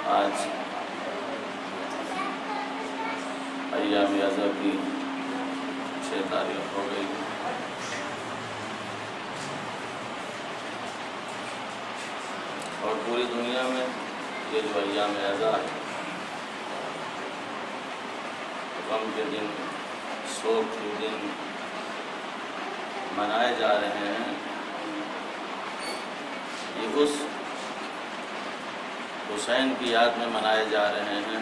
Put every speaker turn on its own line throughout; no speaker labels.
آج ایام یازہ کی 6 تاریخ ہو گئی. اور پوری دنیا میں یہ جو ایام یازہ ہے، غم کے دن، سوگ کے دن منائے جا رہے ہیں، یہ اس حسین کی یاد میں منائے جا رہے ہیں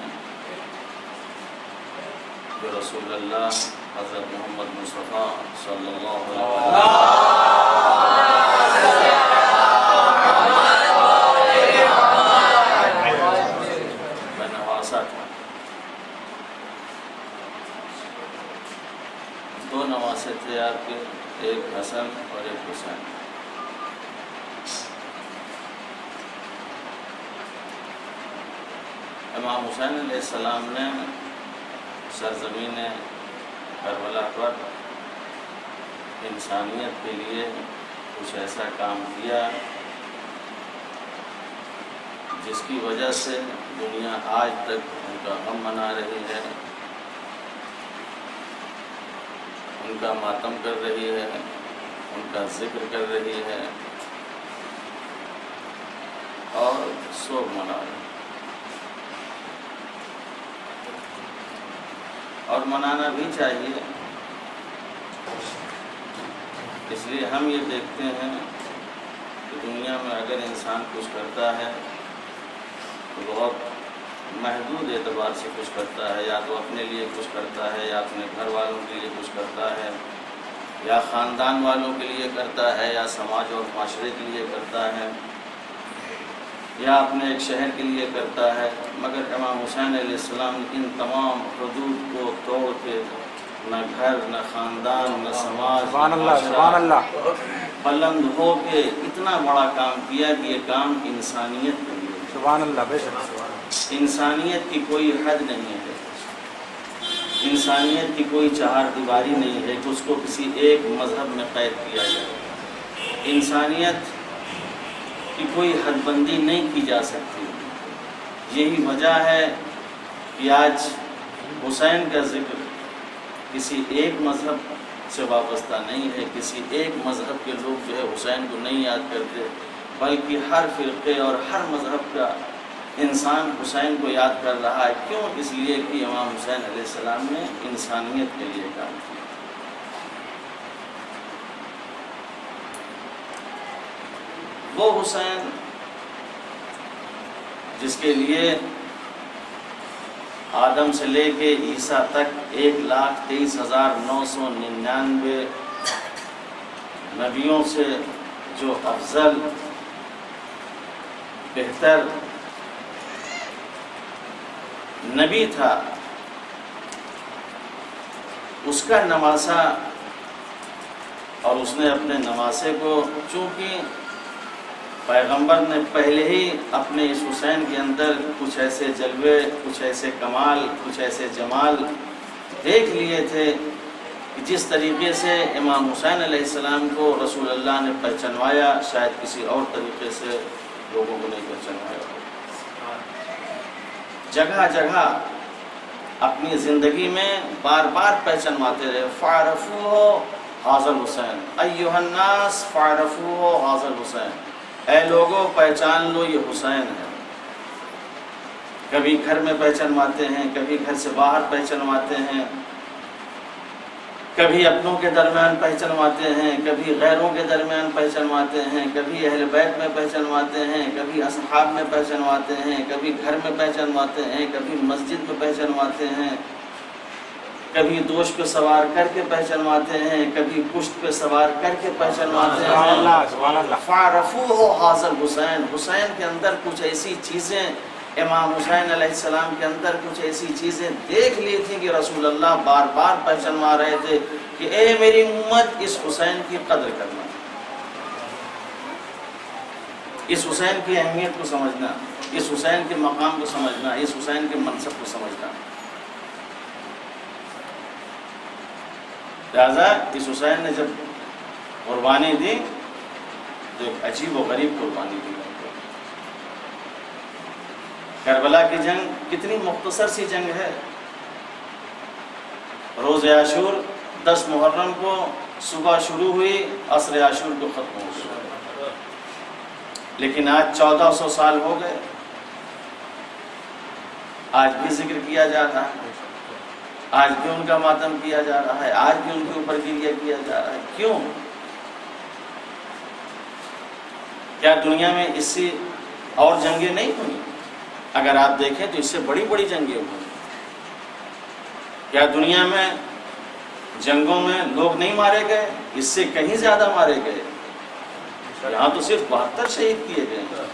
جو رسول اللہ حضرت محمد مصطفیٰ صلی اللہ علیہ وسلم میں نواسا تھا. 2 نواسے تھے آپ کے، ایک حسن اور ایک حسین. امام حسین علیہ السلام نے سرزمین کربلا پر انسانیت کے لیے کچھ ایسا کام کیا جس کی وجہ سے دنیا آج تک ان کا غم منا رہی ہے، ان کا ماتم کر رہی ہے، ان کا ذکر کر رہی ہے اور سوگ منا رہی ہے. اور منانا بھی چاہیے. اس لیے ہم یہ دیکھتے ہیں کہ دنیا میں اگر انسان کچھ کرتا ہے تو بہت محدود اعتبار سے کچھ کرتا ہے، یا تو اپنے لیے کچھ کرتا ہے، یا اپنے گھر والوں کے لیے کچھ کرتا ہے، یا خاندان والوں کے لیے کرتا ہے، یا سماج اور معاشرے کے لیے کرتا ہے، یا اپنے ایک شہر کے لیے کرتا ہے. مگر امام حسین علیہ السلام ان تمام حدود کو توڑ کے نہ گھر، نہ خاندان، نہ سماج،
سبحان اللہ، سبحان اللہ،
بلند ہو کے اتنا بڑا کام کیا کہ یہ کام انسانیت کے لیے.
سبحان اللہ، بے شک.
انسانیت کی کوئی حد نہیں ہے، انسانیت کی کوئی 4 دیواری نہیں ہے کہ اس کو کسی ایک مذہب میں قید کیا جائے. انسانیت کی کوئی حد بندی نہیں کی جا سکتی. یہی وجہ ہے کہ آج حسین کا ذکر کسی ایک مذہب سے وابستہ نہیں ہے، کسی ایک مذہب کے لوگ جو ہے حسین کو نہیں یاد کرتے، بلکہ ہر فرقے اور ہر مذہب کا انسان حسین کو یاد کر رہا ہے۔ کیوں؟ اس لیے کہ امام حسین علیہ السلام نے انسانیت کے لیے کام کیا۔ وہ حسین جس کے لیے آدم سے لے کے عیسیٰ تک 1,23,999 نبیوں سے جو افضل بہتر نبی تھا، اس کا نواسہ، اور اس نے اپنے نواسے کو، چونکہ پیغمبر نے پہلے ہی اپنے اس حسین کے اندر کچھ ایسے جلوے، کچھ ایسے کمال، کچھ ایسے جمال دیکھ لیے تھے کہ جس طریقے سے امام حسین علیہ السلام کو رسول اللہ نے پہچنوایا، شاید کسی اور طریقے سے لوگوں کو نہیں پہچنوایا۔ جگہ جگہ اپنی زندگی میں بار بار پہچنواتے رہے، فَعْرَفُوهُ هَذَا الْحُسَيْنُ أَيُّهَا النَّاسُ فَعْرَفُوهُ هَذَا الْحُسَيْنُ، اے لوگوں پہچان لو یہ حسین ہے۔ کبھی گھر میں پہچنواتے ہیں، کبھی گھر سے باہر پہچنواتے ہیں، کبھی اپنوں کے درمیان پہچنواتے ہیں، کبھی غیروں کے درمیان پہچنواتے ہیں، کبھی اہل بیت میں پہچنواتے ہیں، کبھی اصحاب میں پہچنواتے ہیں، کبھی گھر میں پہچنواتے ہیں، کبھی مسجد میں پہچنواتے ہیں، کبھی دوش پہ سوار کر کے پہچنواتے ہیں، کبھی پشت پہ سوار کر کے پہچنواتے ہیں۔
سبحان اللہ، سبحان اللہ۔
فَعْرَفُوهُ هَذَا الْحُسَيْنُ، حسین کے اندر کچھ ایسی چیزیں، امام حسین علیہ السلام کے اندر کچھ ایسی چیزیں دیکھ لی تھیں کہ رسول اللہ بار بار پہچنوا رہے تھے کہ اے میری امت، اس حسین کی قدر کرنا، اس حسین کی اہمیت کو سمجھنا، اس حسین کے مقام کو سمجھنا، اس حسین کے منصب کو سمجھنا۔ لہٰذا اس حسین نے جب قربانی دی تو ایک عجیب و غریب قربانی دی۔ کربلا کی جنگ کتنی مختصر سی جنگ ہے، روز عاشور 10 محرم کو صبح شروع ہوئی، عصر عاشور کو ختم ہو گئی، لیکن آج 1400 سال ہو گئے، آج بھی ذکر کیا جا رہا ہے، آج بھی ان کا ماتم کیا جا رہا ہے، آج بھی ان کے اوپر گریہ کیا جا رہا ہے۔ کیوں؟ کیا دنیا میں اس سے اور جنگیں نہیں ہوئی؟ اگر آپ دیکھیں تو اس سے بڑی بڑی جنگیں ہوئی۔ کیا دنیا میں جنگوں میں لوگ نہیں مارے گئے؟ اس سے کہیں زیادہ مارے گئے۔ یہاں تو صرف 72 شہید کیے گئے ہیں،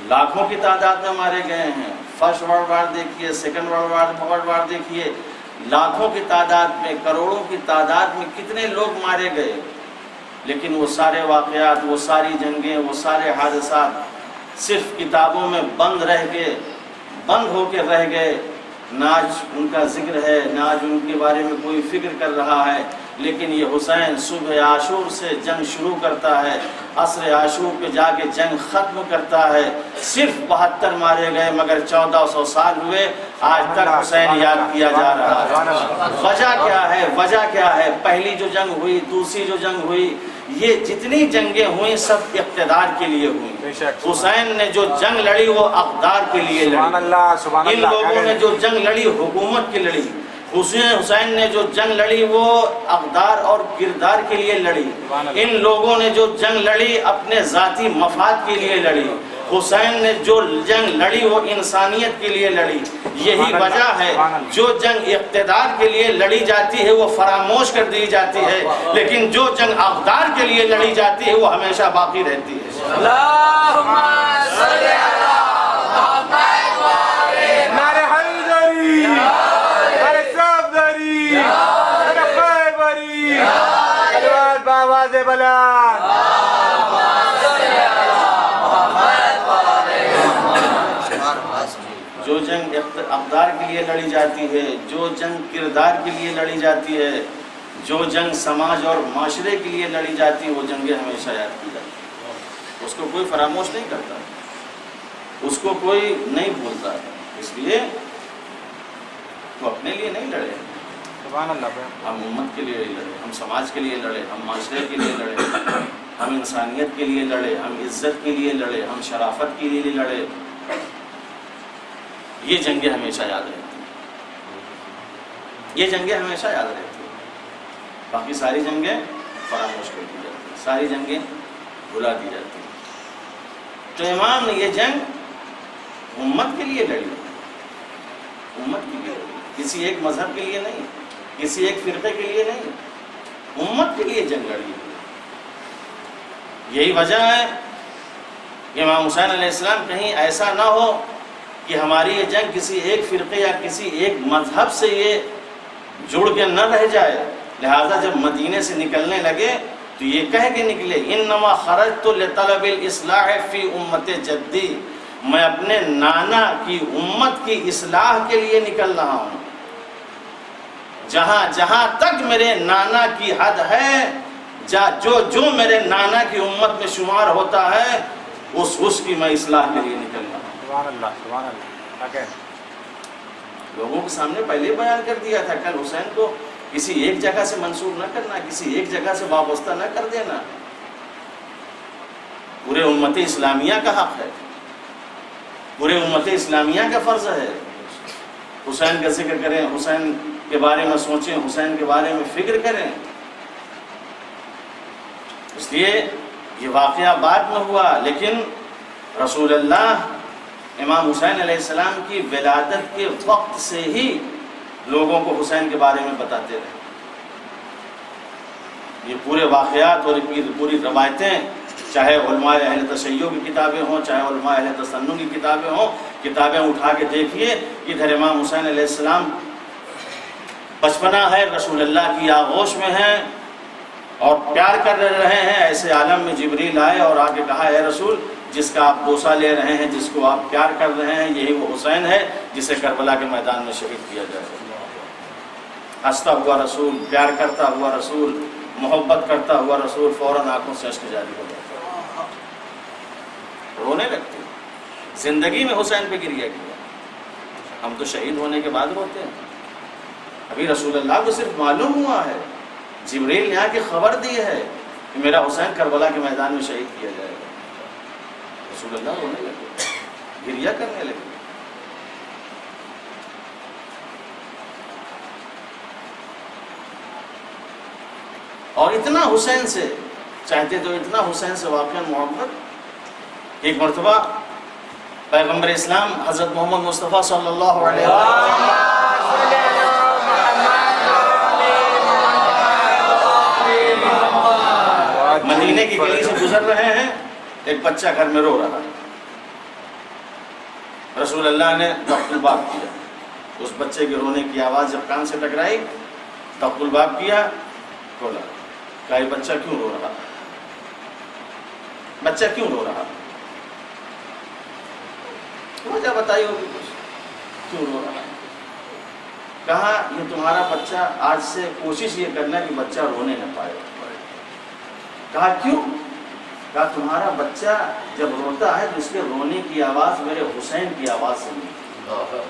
لاکھوں کی تعداد میں مارے گئے ہیں۔ فرسٹ ورلڈ وار دیکھیے، سیکنڈ ورلڈ وار دیکھیے، لاکھوں کی تعداد میں، کروڑوں کی تعداد میں کتنے لوگ مارے گئے، لیکن وہ سارے واقعات، وہ ساری جنگیں، وہ سارے حادثات صرف کتابوں میں بند ہو کے رہ گئے۔ نہ آج ان کا ذکر ہے، نہ آج ان کے بارے میں کوئی فکر کر رہا ہے، لیکن یہ حسین صبح عاشور سے جنگ شروع کرتا ہے، عصر عاشور پہ جا کے جنگ ختم کرتا ہے۔ صرف 72 مارے گئے مگر 1400 سال ہوئے، آج تک حسین یاد کیا جا رہا ہے۔ وجہ کیا ہے؟ وجہ کیا ہے؟ پہلی جو جنگ ہوئی، دوسری جو جنگ ہوئی، یہ جتنی جنگیں ہوئیں سب اقتدار کے لیے ہوئیں۔ حسین نے جو جنگ لڑی وہ اقدار کے لیے لڑی۔ ان لوگوں نے جو جنگ لڑی حکومت کی لڑی، حسین نے جو جنگ لڑی وہ اقدار اور کردار کے لیے لڑی۔ ان لوگوں نے جو جنگ لڑی اپنے ذاتی مفاد کے لیے لڑی۔ حسین نے جو جنگ لڑی وہ انسانیت کے لیے لڑی۔ یہی وجہ ہے جو جنگ اقتدار کے لیے لڑی جاتی ہے وہ فراموش کر دی جاتی ہے، لیکن جو جنگ اقدار کے لیے لڑی جاتی ہے وہ ہمیشہ باقی رہتی ہے۔
اللہم صلی علی محمد
نعرہ حیدری، نعرہ صفدری، نعرہ خیبری، کلمات بآواز بلند۔
جو جنگ اقدار کے لیے لڑی جاتی ہے، جو جنگ کردار کے لیے لڑی جاتی ہے، جو جنگ سماج اور معاشرے کے لیے لڑی جاتی ہے، وہ جنگیں ہمیشہ یاد کی جاتی ہیں۔ اس کو کوئی فراموش نہیں کرتا، اس کو کوئی نہیں بھولتا، اس لیے وہ اپنے لیے نہیں لڑے،
سبحان اللہ بھائی.
ہم امت کے لیے لڑے، ہم سماج کے لیے لڑے، ہم معاشرے کے لیے لڑے، ہم انسانیت کے لیے لڑے، ہم عزت کے لیے لڑے، ہم شرافت کے لیے لڑے. یہ جنگیں ہمیشہ یاد رہتی ہیں، یہ جنگیں ہمیشہ یاد رہتی ہیں. باقی ساری جنگیں فراموش کر دی جاتی ہیں، ساری جنگیں بھلا دی جاتی ہیں. تو امام نے یہ جنگ امت کے لیے لڑی، امت کے لیے لڑی، کسی ایک مذہب کے لیے نہیں، کسی ایک فرقے کے لیے نہیں، امت کے لیے جنگ لڑی. یہی وجہ ہے کہ امام حسین علیہ السلام کہیں ایسا نہ ہو کہ ہماری یہ جنگ کسی ایک فرقے یا کسی ایک مذہب سے یہ جڑ کے نہ رہ جائے. لہذا جب مدینے سے نکلنے لگے تو یہ کہہ کے نکلے انما خرجت لطلب الاصلاح فی امت جدی، میں اپنے نانا کی امت کی اصلاح کے لیے نکل رہا ہوں. جہاں جہاں تک میرے نانا کی حد ہے، جو میرے نانا کی امت میں شمار ہوتا ہے، اس کی میں اصلاح کے لیے نکل رہا ہوں.
سبحان اللہ سبحان اللہ. اوکے.
لوگوں کے سامنے پہلے بیان کر دیا تھا، کل حسین کو کسی ایک جگہ سے منسوب نہ کرنا، کسی ایک جگہ سے وابستہ نہ کر دینا. پورے امت اسلامیہ کا حق ہے، پورے امت اسلامیہ کا فرض ہے. حسین کا ذکر کریں، حسین کے بارے میں سوچیں، حسین کے بارے میں فکر کریں. اس لیے یہ واقعہ بعد میں ہوا، لیکن رسول اللہ امام حسین علیہ السلام کی ولادت کے وقت سے ہی لوگوں کو حسین کے بارے میں بتاتے رہے. یہ پورے واقعات اور پوری روایتیں، چاہے علماء اہل تشیع کی کتابیں ہوں، چاہے علماء اہل تسنن کی کتابیں ہوں، کتابیں اٹھا کے دیکھیے. ادھر امام حسین علیہ السلام بچپنا ہے، رسول اللہ کی آغوش میں ہیں اور پیار کر رہے ہیں. ایسے عالم میں جبریل آئے اور آ کے کہا اے رسول، جس کا آپ بوسہ لے رہے ہیں، جس کو آپ پیار کر رہے ہیں، یہی وہ حسین ہے جسے کربلا کے میدان میں شہید کیا جائے. ہنستا ہوا رسول، پیار کرتا ہوا رسول، محبت کرتا ہوا رسول فوراً آنکھوں سے اشک جاری ہو جاتا، رونے لگتے. زندگی میں حسین پہ گریہ کیا. ہم تو شہید ہونے کے بعد روتے ہیں. ابھی رسول اللہ کو صرف معلوم ہوا ہے، جبریل نے آ کے خبر دی ہے کہ میرا حسین کربلا کے میدان میں شہید کیا جائے گا. رسول اللہ رونے لگے، گریہ کرنے لگے. اور اتنا حسین سے چاہتے تو اتنا حسین سے واقعا محبت. ایک مرتبہ پیغمبر اسلام حضرت محمد مصطفیٰ صلی اللہ علیہ وسلم مدینے کی گلی سے گزر رہے ہیں. ایک بچہ گھر میں رو رہا ہے. رسول اللہ نے دخل الباب کیا. اس بچے کے رونے کی آواز جب کان سے ٹکرائی، دخل الباب کیا، کھولا. کہا یہ بچہ کیوں رو رہا؟ بچہ کیوں رو رہا؟ وجہ بتائی ہوگی کچھ، کیوں رو رہا؟ کہا یہ تمہارا بچہ، آج سے کوشش یہ کرنا کہ بچہ رونے نہ پائے. کہا کیوں؟ کہا تمہارا بچہ جب روتا ہے تو اس کے رونے کی آواز میرے حسین کی آواز سے ملتی ہے.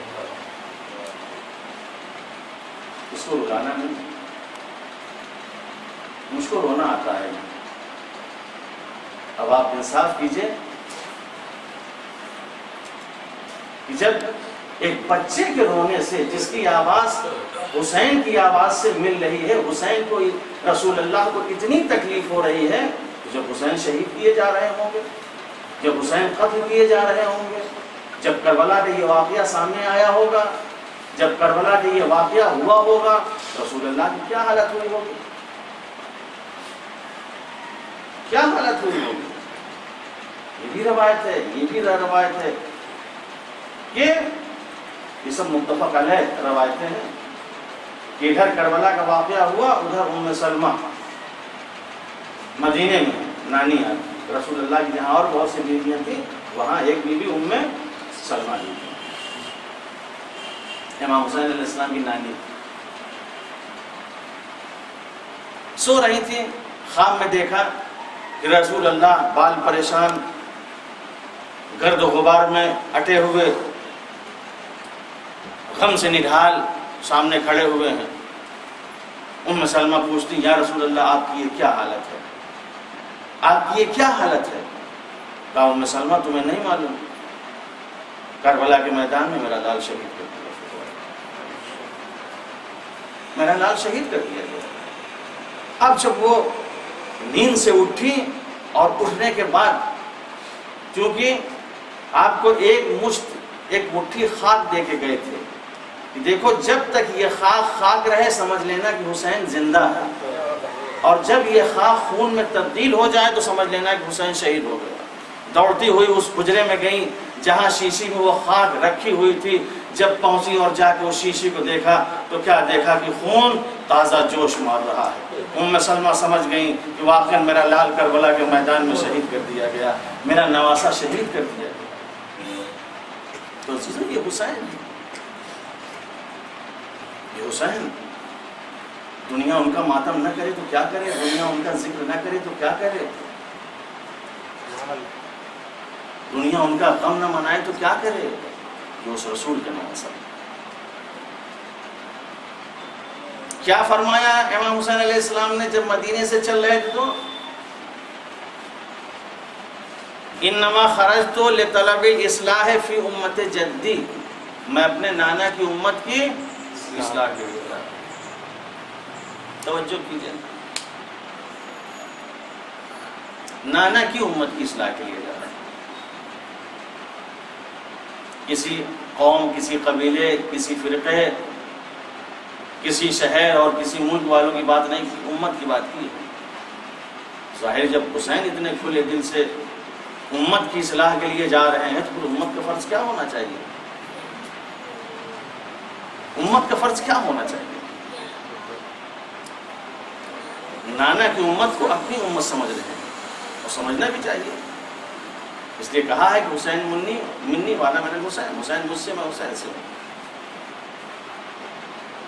اس کو رلانا نہیں، مجھ کو رونا آتا ہے. اب آپ انصاف کیجئے کہ جب ایک بچے کے رونے سے، جس کی آواز حسین کی آواز سے مل رہی ہے، حسین کو، رسول اللہ کو اتنی تکلیف ہو رہی ہے، جب حسین شہید کیے جا رہے ہوں گے، جب حسین قتل کیے جا رہے ہوں گے، جب کربلا کا یہ واقعہ سامنے آیا ہوگا، جب کربلا کا یہ واقعہ ہوا ہوگا، رسول اللہ کی کیا حالت ہوئی ہوگی، کیا حالت ہوئی ہوگی. یہ بھی روایت ہے، یہ بھی روایت ہے کہ یہ سب متفق علیہ روایتیں ہیں کہ ادھر کربلا کا واقعہ ہوا، ادھر ام سلمہ مدینے میں نانی ہے رسول اللہ کی، جہاں اور بہت سی بیویاں تھیں، وہاں ایک بیوی ام سلمہ تھی، امام حسین علیہ السلام کی نانی. سو رہی تھی، خواب میں دیکھا کہ رسول اللہ بال پریشان، گرد و غبار میں اٹے ہوئے، غم سے نڈھال سامنے کھڑے ہوئے ہیں. ام سلمہ پوچھتی یا رسول اللہ آپ کی یہ کیا حالت ہے، آپ کی یہ کیا حالت ہے؟ کہا ام سلمہ تمہیں نہیں معلوم، کربلا کے میدان میں میرا لال شہید کر دیا گیا، میرا لال شہید کر دیا گیا۔ اب جب وہ نیند سے اٹھی اور اٹھنے کے بعد کیونکہ آپ کو ایک مٹھی خاک دے کے گئے تھے کہ دیکھو جب تک یہ خاک رہے سمجھ لینا کہ حسین زندہ ہے، اور جب یہ خاک خون میں تبدیل ہو جائے تو سمجھ لینا کہ حسین شہید ہو گیا۔ دوڑتی ہوئی اس حجرے میں گئی جہاں شیشی میں وہ خاک رکھی ہوئی تھی، جب پہنچی اور جا کے اس شیشی کو دیکھا تو کیا دیکھا کہ خون تازہ جوش مار رہا ہے۔ ام سلمہ سمجھ گئیں کہ واقعا میرا لال کربلا کے میدان میں شہید کر دیا گیا، میرا نواسہ شہید کر دیا گیا۔ تو یہ حسین ہے، یہ حسین، دنیا ان کا ماتم نہ کرے تو کیا کرے، دنیا ان کا ذکر نہ کرے تو کیا کرے، دنیا ان کا غم نہ منائے تو کیا کرے، یہ اس رسول کا نواسہ۔ کیا فرمایا امام حسین علیہ السلام نے جب مدینے سے چل رہے تھے تو انما خرجت لطلب اصلاح فی امت جدی، میں اپنے نانا کی امت کی اصلاح کے لیے جا رہا ہوں۔ توجہ کیجیے، نانا کی امت کی اصلاح کے لیے جا رہا ہے، کسی قوم، کسی قبیلے، کسی فرقے، کسی شہر اور کسی ملک والوں کی بات نہیں کی، امت کی بات کی ہے۔ ظاہر جب حسین اتنے کھلے دل سے امت کی اصلاح کے لیے جا رہے ہیں تو پھر امت کا فرض کیا ہونا چاہیے، امت کا فرض کیا ہونا چاہیے؟ نانا کی امت کو اپنی امت سمجھ رہے ہیں اور سمجھنا بھی چاہیے، اس لیے کہا ہے کہ حسین منی وانا من الحسین، حسین مجھ سے، میں حسین سے ہوں،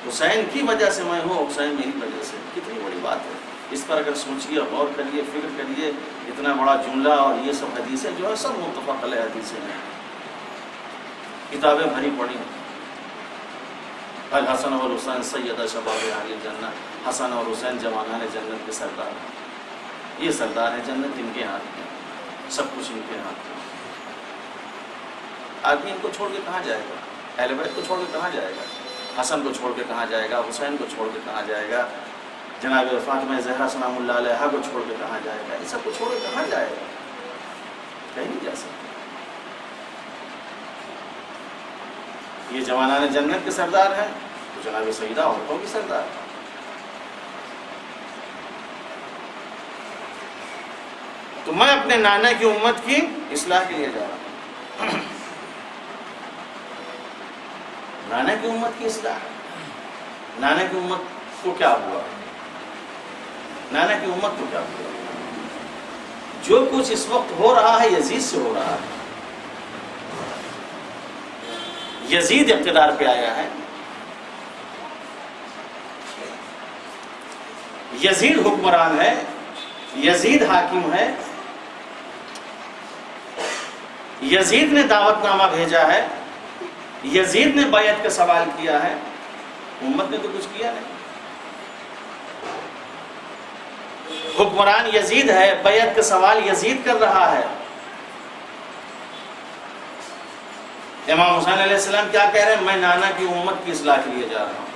حسین کی وجہ سے میں ہوں، حسین میری وجہ سے۔ کتنی بڑی بات ہے، اس پر اگر سوچیے، غور کریے، فکر کریے، اتنا بڑا جملہ اور یہ سب حدیثیں جو ہے سب متفق علیہ حدیثیں ہیں، کتابیں بھری پڑی ہیں۔ الحسن والحسین سیدہ شباب اہل الجنہ، حسن اور حسین جوانان جنت کے سردار ہیں، یہ سردار ہیں جنت، ان کے ہاتھ میں سب کچھ، ان کے ہاتھ میں۔ آدمی ان کو چھوڑ کے کہاں جائے گا؟ اہل بیت کو چھوڑ کے کہاں جائے گا؟ حسن کو چھوڑ کے کہاں جائے گا؟ حسین کو چھوڑ کے کہاں جائے گا؟ جناب فاطمہ زہرا سلام اللہ علیہا کو چھوڑ کے کہاں جائے گا؟ ان سب کو چھوڑ کے کہاں جائے گا؟ کہیں نہیں جا سکتا۔ یہ جوانان جنت کے سردار ہیں تو جناب سیدہ عورتوں کی سردار ہے۔ تو میں اپنے نانا کی امت کی اصلاح کے لیے جا رہا ہوں۔ نانا کی امت کی اصلاح، نانا کی امت کو کیا ہوا؟ نانا کی امت کو کیا ہوا؟ جو کچھ اس وقت ہو رہا ہے یزید سے ہو رہا ہے۔ یزید اقتدار پہ آیا ہے، یزید حکمران ہے، یزید حاکم ہے، یزید نے دعوت نامہ بھیجا ہے، یزید نے بیعت کا سوال کیا ہے، امت نے تو کچھ کیا نہیں۔ حکمران یزید ہے، بیعت کا سوال یزید کر رہا ہے۔ امام حسین علیہ السلام کیا کہہ رہے ہیں؟ میں نانا کی امت کی اصلاح کے لیے جا رہا ہوں۔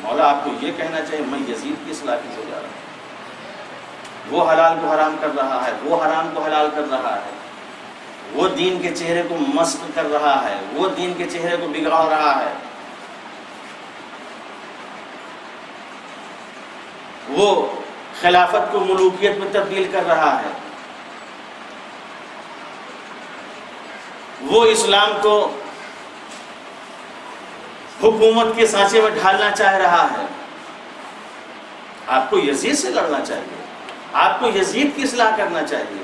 مولا آپ کو یہ کہنا چاہیے میں یزید کی اصلاح کے لیے جا رہا ہوں۔ وہ حلال کو حرام کر رہا ہے، وہ حرام کو حلال کر رہا ہے، وہ دین کے چہرے کو مسخ کر رہا ہے، وہ دین کے چہرے کو بگاڑ رہا ہے، وہ خلافت کو ملوکیت میں تبدیل کر رہا ہے، وہ اسلام کو حکومت کے سانچے میں ڈھالنا چاہ رہا ہے۔ آپ کو یزید سے لڑنا چاہیے، آپ کو یزید کی اصلاح کرنا چاہیے۔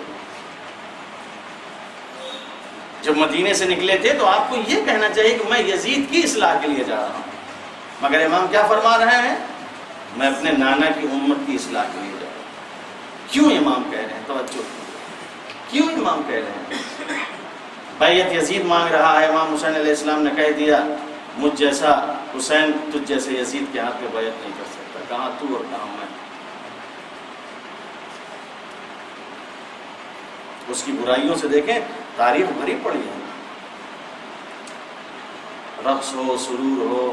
جب مدینے سے نکلے تھے تو آپ کو یہ کہنا چاہیے کہ میں یزید کی اصلاح کے لیے جا رہا ہوں، مگر امام کیا فرما رہے ہیں؟ میں اپنے نانا کی امت کی اصلاح کے لیے جا رہا ہوں۔ کیوں امام کہہ رہے ہیں؟ توجہ، کیوں امام کہہ رہے ہیں؟ بیعت یزید مانگ رہا ہے، امام حسین علیہ السلام نے کہہ دیا مجھ جیسا حسین تجھ جیسے یزید کے ہاتھ پہ بیعت نہیں کر سکتا. کہاں تو اور کہاں میں. اس کی برائیوں سے دیکھیں تاریخ بھری پڑی ہے. رقص ہو، سرور ہو،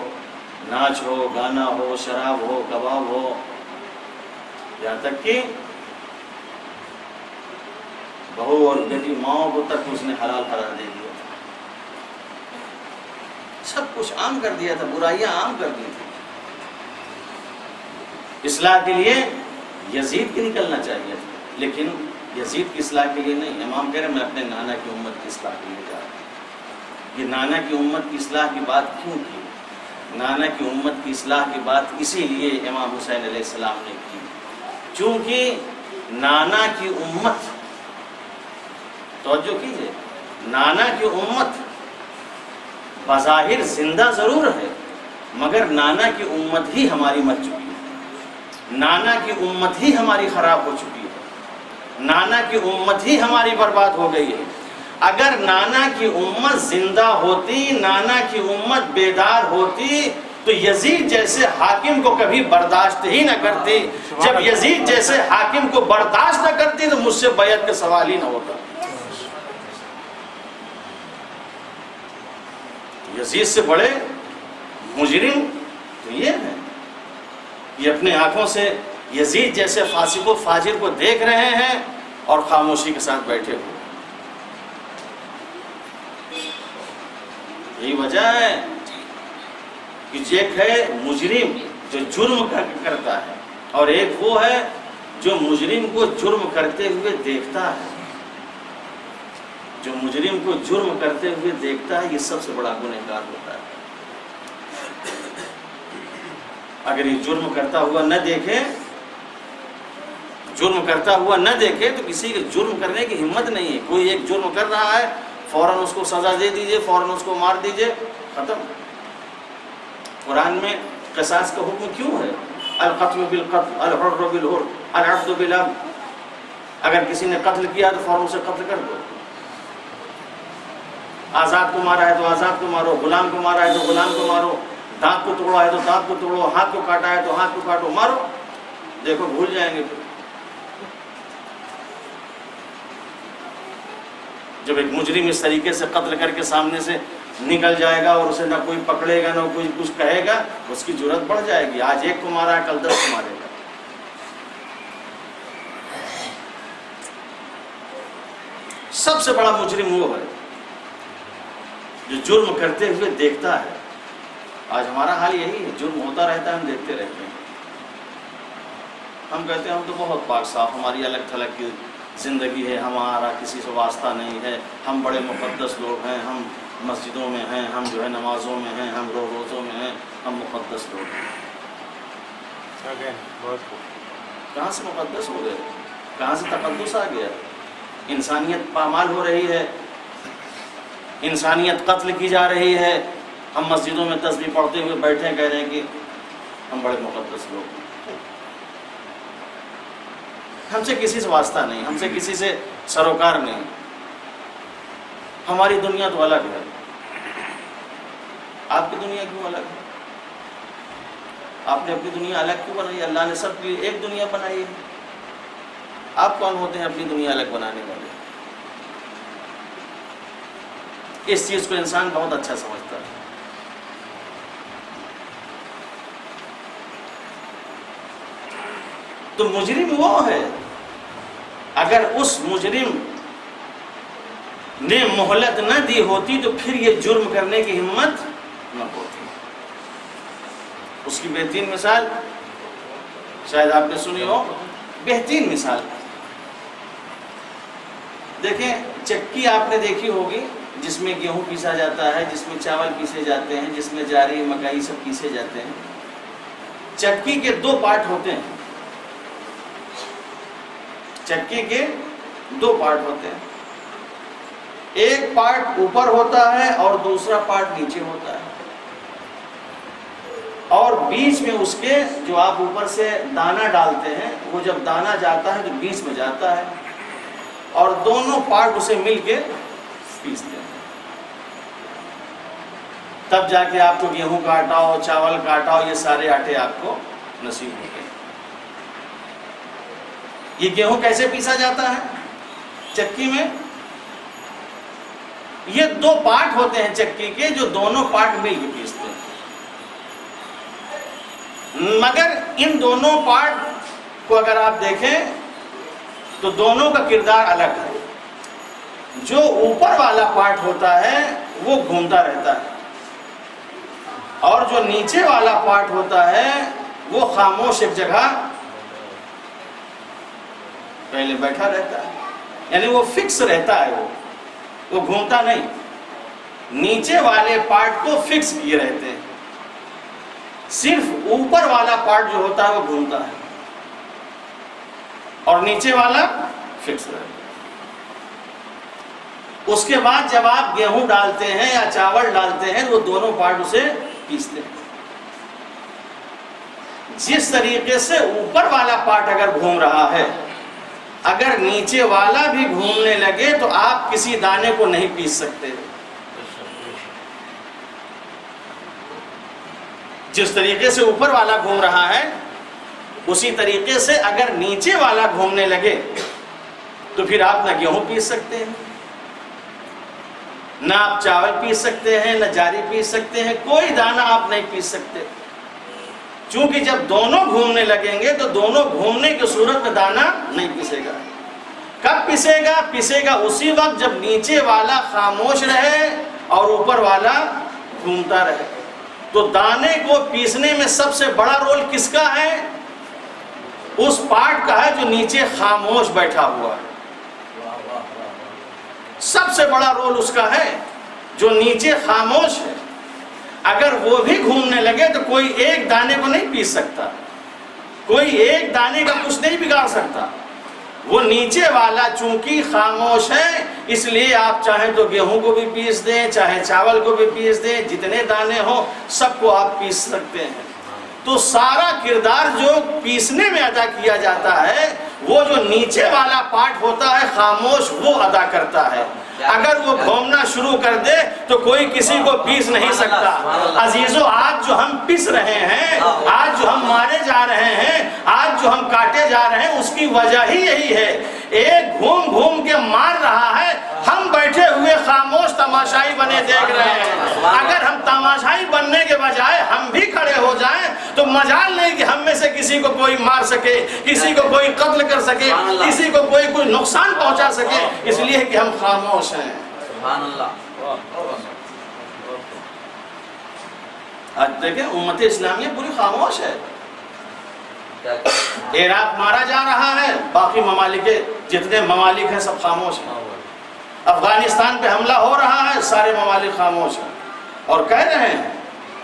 ناچ ہو، گانا ہو، شراب ہو، کباب ہو، یہاں تک کہ بہو اور بیٹی ماؤں کو تک اس نے حلال قرار دے دیا. سب کچھ عام کر دیا تھا، برائیاں عام کر دی تھی. اصلاح کے لیے یزید کی نکلنا چاہیے تھا، لیکن یزید کی اصلاح کے لیے نہیں. امام کہہ رہے میں اپنے نانا کی امت کی اصلاح کے لیے جا رہا ہوں. یہ نانا کی امت کی اصلاح کی بات کیوں کی؟ نانا کی امت کی اصلاح کی بات اسی لیے امام حسین علیہ السلام نے کی چونکہ نانا کی امت، توجہ کیجئے، نانا کی امت بظاہر زندہ ضرور ہے مگر نانا کی امت ہی ہماری مر چکی ہے. نانا کی امت ہی ہماری خراب ہو چکی ہے. نانا کی امت ہی ہماری برباد ہو گئی ہے. اگر نانا کی امت زندہ ہوتی، نانا کی امت بیدار ہوتی تو یزید جیسے حاکم کو کبھی برداشت ہی نہ کرتی. جب یزید جیسے حاکم کو برداشت نہ کرتی تو مجھ سے بیعت کا سوال ہی نہ ہوتا. یزید سے بڑے مجرم تو یہ ہیں، یہ اپنے آنکھوں سے یزید جیسے فاسق و فاجر کو دیکھ رہے ہیں اور خاموشی کے ساتھ بیٹھے ہوئے. یہی وجہ ہے کہ ایک ہے مجرم جو جرم کرتا ہے اور ایک وہ ہے جو مجرم کو جرم کرتے ہوئے دیکھتا ہے. جو مجرم کو جرم کرتے ہوئے دیکھتا ہے یہ سب سے بڑا گنہگار ہوتا ہے. اگر یہ جرم کرتا ہوا نہ دیکھے، جرم کرتا ہوا نہ دیکھے تو کسی کے جرم کرنے کی ہمت نہیں ہے. کوئی ایک جرم کر رہا ہے فوراً اس کو سزا دے دیجئے، فوراً اس کو مار دیجئے، ختم. قرآن میں قصاص کا حکم کیوں ہے؟ القتل بالقتل، الحر بالحر، العبد بالعبد. اگر کسی نے قتل کیا تو فوراً اسے قتل کر دو. آزاد کو مارا ہے تو آزاد کو مارو، غلام کو مارا ہے تو غلام کو مارو، دانت کو توڑا ہے تو دانت کو توڑو، ہاتھ کو کاٹا ہے تو ہاتھ کو کاٹو، مارو. دیکھو بھول جائیں گے. جب ایک مجرم اس طریقے سے قتل کر کے سامنے سے نکل جائے گا اور اسے نہ کوئی پکڑے گا نہ کوئی کچھ کہے گا، اس کی جرات بڑھ جائے گی. آج ایک کو مارا ہے کل 10 کو مارے گا. سب سے بڑا مجرم وہ ہے جو جرم کرتے ہوئے دیکھتا ہے. آج ہمارا حال یہی ہے، جرم ہوتا رہتا ہے، ہم دیکھتے رہتے ہیں. ہم کہتے ہیں ہم تو بہت پاک صاف، ہماری الگ تھلگ کی زندگی ہے، ہمارا کسی سے واسطہ نہیں ہے، ہم بڑے مقدس لوگ ہیں، ہم مسجدوں میں ہیں، ہم جو ہے نمازوں میں ہیں، ہم روزوں میں ہیں، ہم مقدس لوگ ہیں. کہاں سے مقدس ہو گئے؟ کہاں سے تقدس آ گیا؟ انسانیت پامال ہو رہی ہے، انسانیت قتل کی جا رہی ہے. ہم مسجدوں میں تسبیح پڑھتے ہوئے بیٹھے کہہ رہے ہیں کہ ہم بڑے مقدس لوگ ہیں. ہم سے کسی سے واسطہ نہیں، ہم سے کسی سے سروکار نہیں. ہماری دنیا تو الگ ہے. آپ کی دنیا کیوں الگ ہے؟ آپ نے اپنی دنیا الگ کیوں بنائی؟ اللہ نے سب کے لیے ایک دنیا بنائی ہے. آپ کون ہوتے ہیں اپنی دنیا الگ بنانے والے؟ اس چیز کو انسان بہت اچھا سمجھتا ہے. تو مجرم وہ ہے، اگر اس مجرم نے مہلت نہ دی ہوتی تو پھر یہ جرم کرنے کی ہمت نہ ہوتی. اس کی بہترین مثال شاید آپ نے سنی ہو. بہترین مثال دیکھیں، چکی آپ نے دیکھی ہوگی جس میں گیہوں پیسا جاتا ہے، جس میں چاول پیسے جاتے ہیں، جس میں جاری مکئی سب پیسے جاتے ہیں. چکی کے 2 پارٹ ہوتے ہیں. چکی کے 2 پارٹ ہوتے ہیں. ایک پارٹ اوپر ہوتا ہے اور دوسرا پارٹ نیچے ہوتا ہے. اور بیچ میں اس کے جو آپ اوپر سے دانا ڈالتے ہیں، وہ جب دانا جاتا ہے تو بیچ میں جاتا ہے اور دونوں پارٹ اسے مل کے پیستے ہیں. تب جا کے آپ کو گیہوں کا آٹا ہو، چاول کا آٹا ہو، یہ سارے آٹے آپ کو نصیب ہوں گے۔ یہ گیہوں کیسے پیسا جاتا ہے؟ چکی میں۔ یہ دو پارٹ ہوتے ہیں چکی کے، جو دونوں پارٹ مل کے پیستے ہیں، مگر ان دونوں پارٹ کو اگر آپ دیکھیں تو دونوں کا کردار الگ ہے۔ جو اوپر والا پارٹ ہوتا ہے وہ گھومتا رہتا ہے، اور جو نیچے والا پارٹ ہوتا ہے وہ خاموش ایک جگہ پہلے بیٹھا رہتا ہے، یعنی وہ فکس رہتا ہے، وہ گھومتا نہیں۔ نیچے والے پارٹ کو فکس کیے رہتے ہیں، صرف اوپر والا پارٹ جو ہوتا ہے وہ گھومتا ہے، اور نیچے والا فکس رہتا ہے۔ اس کے بعد جب آپ گیہوں ڈالتے ہیں یا چاول ڈالتے ہیں، وہ دونوں پارٹ اسے پیستے ہیں۔ جس طریقے سے اوپر والا پارٹ اگر گھوم رہا ہے، اگر نیچے والا بھی گھومنے لگے تو آپ کسی دانے کو نہیں پیس سکتے۔ جس طریقے سے اوپر والا گھوم رہا ہے، اسی طریقے سے اگر نیچے والا گھومنے لگے تو پھر آپ نہ گیہوں پیس سکتے ہیں، نہ آپ چاول پیس سکتے ہیں، نہ جاری پیس سکتے ہیں، کوئی دانہ آپ نہیں پیس سکتے، چونکہ جب دونوں گھومنے لگیں گے تو دونوں گھومنے کی صورت میں دانہ نہیں پیسے گا۔ کب پیسے گا؟ پیسے گا اسی وقت جب نیچے والا خاموش رہے اور اوپر والا گھومتا رہے۔ تو دانے کو پیسنے میں سب سے بڑا رول کس کا ہے؟ اس پارٹ کا ہے جو نیچے خاموش بیٹھا ہوا ہے۔ سب سے بڑا رول اس کا ہے جو نیچے خاموش ہے۔ اگر وہ بھی گھومنے لگے تو کوئی ایک دانے کو نہیں پیس سکتا، کوئی ایک دانے کا کچھ نہیں بگاڑ سکتا۔ وہ نیچے والا چونکہ خاموش ہے، اس لیے آپ چاہیں تو گیہوں کو بھی پیس دیں، چاہے چاول کو بھی پیس دیں، جتنے دانے ہوں سب کو آپ پیس سکتے ہیں۔ تو سارا کردار جو پیسنے میں ادا کیا جاتا ہے، وہ جو نیچے والا پارٹ ہوتا ہے خاموش، وہ ادا کرتا ہے۔ اگر وہ گھومنا شروع کر دے تو کوئی کسی کو پیس نہیں سکتا۔ عزیزو، آج جو ہم پس رہے ہیں، آج جو ہم مارے جا رہے ہیں، آج جو ہم کاٹے جا رہے ہیں، اس کی وجہ ہی یہی ہے۔ ایک گھوم گھوم کے مار رہا ہے، ہم بیٹھے ہوئے خاموش تماشائی بنے دیکھ رہے ہیں۔ اگر ہم تماشائی بننے کے بجائے ہم بھی کھڑے ہو جائیں تو مجال نہیں کہ ہم میں سے کسی کو کوئی مار سکے، کسی کو کوئی قتل کر سکے، کسی کو کوئی نقصان پہنچا سکے، اس لیے کہ ہم خاموش ہیں۔
سبحان اللہ۔
آج دیکھیں امت اسلامیہ پوری خاموش ہے۔ عراق مارا جا رہا ہے، باقی ممالک جتنے ممالک ہیں سب خاموش ہیں۔ افغانستان پہ حملہ ہو رہا ہے، سارے ممالک خاموش ہیں، اور کہہ رہے ہیں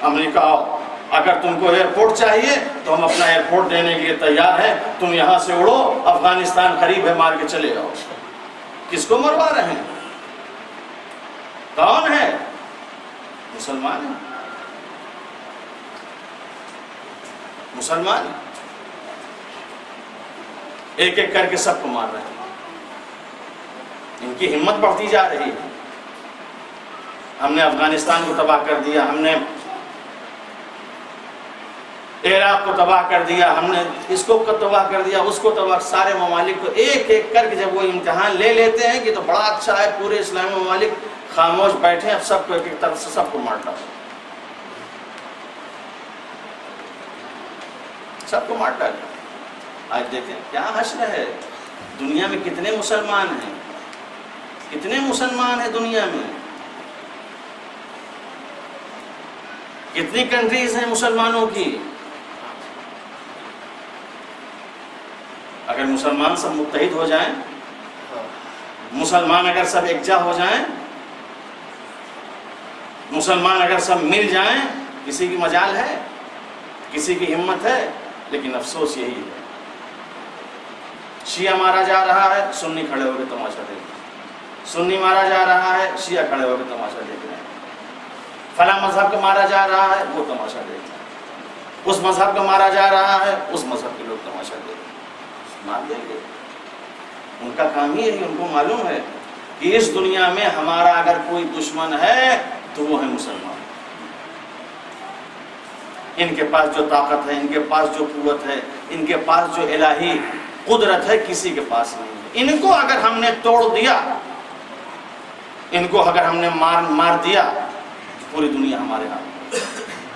امریکہ آؤ، اگر تم کو ایئرپورٹ چاہیے تو ہم اپنا ایئرپورٹ دینے کے لیے تیار ہیں، تم یہاں سے اڑو، افغانستان قریب ہے، مار کے چلے جاؤ۔ کس کو مروا رہے ہیں؟ کون ہے؟ مسلمان ہیں، مسلمان ایک ایک کر کے سب کو مار رہے ہیں۔ ان کی ہمت بڑھتی جا رہی ہے۔ ہم نے افغانستان کو تباہ کر دیا، ہم نے عراق کو تباہ کر دیا، ہم نے اس کو تباہ کر دیا، اس کو تباہ، سارے ممالک کو ایک ایک کر کے جب وہ امتحان لے لیتے ہیں کہ تو بڑا اچھا ہے، پورے اسلامی ممالک خاموش بیٹھے، اب سب کو ایک ایک طرف سے سب کو مار ڈالو، سب کو مار ڈالو۔ آج دیکھیں کیا حشر ہے، دنیا میں کتنے مسلمان ہیں، کتنے مسلمان ہیں دنیا میں، کتنی کنٹریز ہیں مسلمانوں کی۔ اگر مسلمان سب متحد ہو جائیں، مسلمان اگر سب یکجا ہو جائیں، مسلمان اگر سب مل جائیں، کسی کی مجال ہے، کسی کی ہمت ہے؟ لیکن افسوس یہی ہے، شیعہ مارا جا رہا ہے، سنی کھڑے ہو کے تماشا دیکھ رہے ہیں، سنی مارا جا رہا ہے، شیعہ کھڑے ہو کے تماشا دیکھ رہے ہیں، فلاں مذہب کا مارا جا رہا ہے، وہ تماشا دیکھ رہے ہیں، اس مذہب کا مارا جا رہا ہے، اس مذہب کے لوگ تماشا دیکھ رہے ہیں، مار دیں گے۔ ان کا کام ہی ہے، ان کو معلوم ہے کہ اس دنیا میں ہمارا اگر کوئی دشمن ہے تو وہ ہے مسلمان۔ ان کے پاس جو طاقت ہے، ان کے پاس جو قوت ہے، ان کے پاس جو الہی قدرت ہے، کسی کے پاس نہیں ہے۔ ان کو اگر ہم نے توڑ دیا، ان کو اگر ہم نے مار دیا، پوری دنیا ہمارے ہاتھ میں،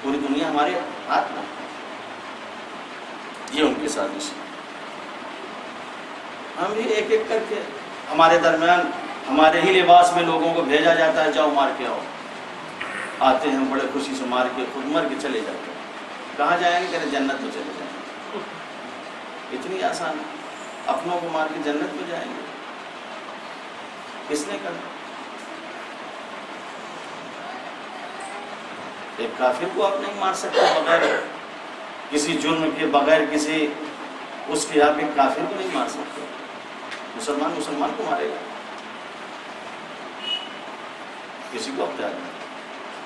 پوری دنیا ہمارے ہاتھ میں۔ یہ ان کی سازش ہے۔ ہم بھی ایک ایک کر کے ہمارے درمیان ہمارے ہی لباس میں لوگوں کو بھیجا جاتا ہے، جاؤ مار کے آؤ۔ آتے ہیں بڑے خوشی سے، مار کے خود مر کے چلے جاتے ہیں۔ کہاں جائیں گے؟ کہتے جنت میں چلے جائیں گے۔ اتنی آسان ہے، اپنوں کو مار کے جنت میں جائیں گے؟ کس نے کہا؟ ایک کافر کو آپ نہیں مار سکتے بغیر کسی جرم کے، بغیر کسی اس کے، آپ ایک کافر کو نہیں مار سکتے۔ مسلمان کو مارے گا؟ کسی کو اختیار نہیں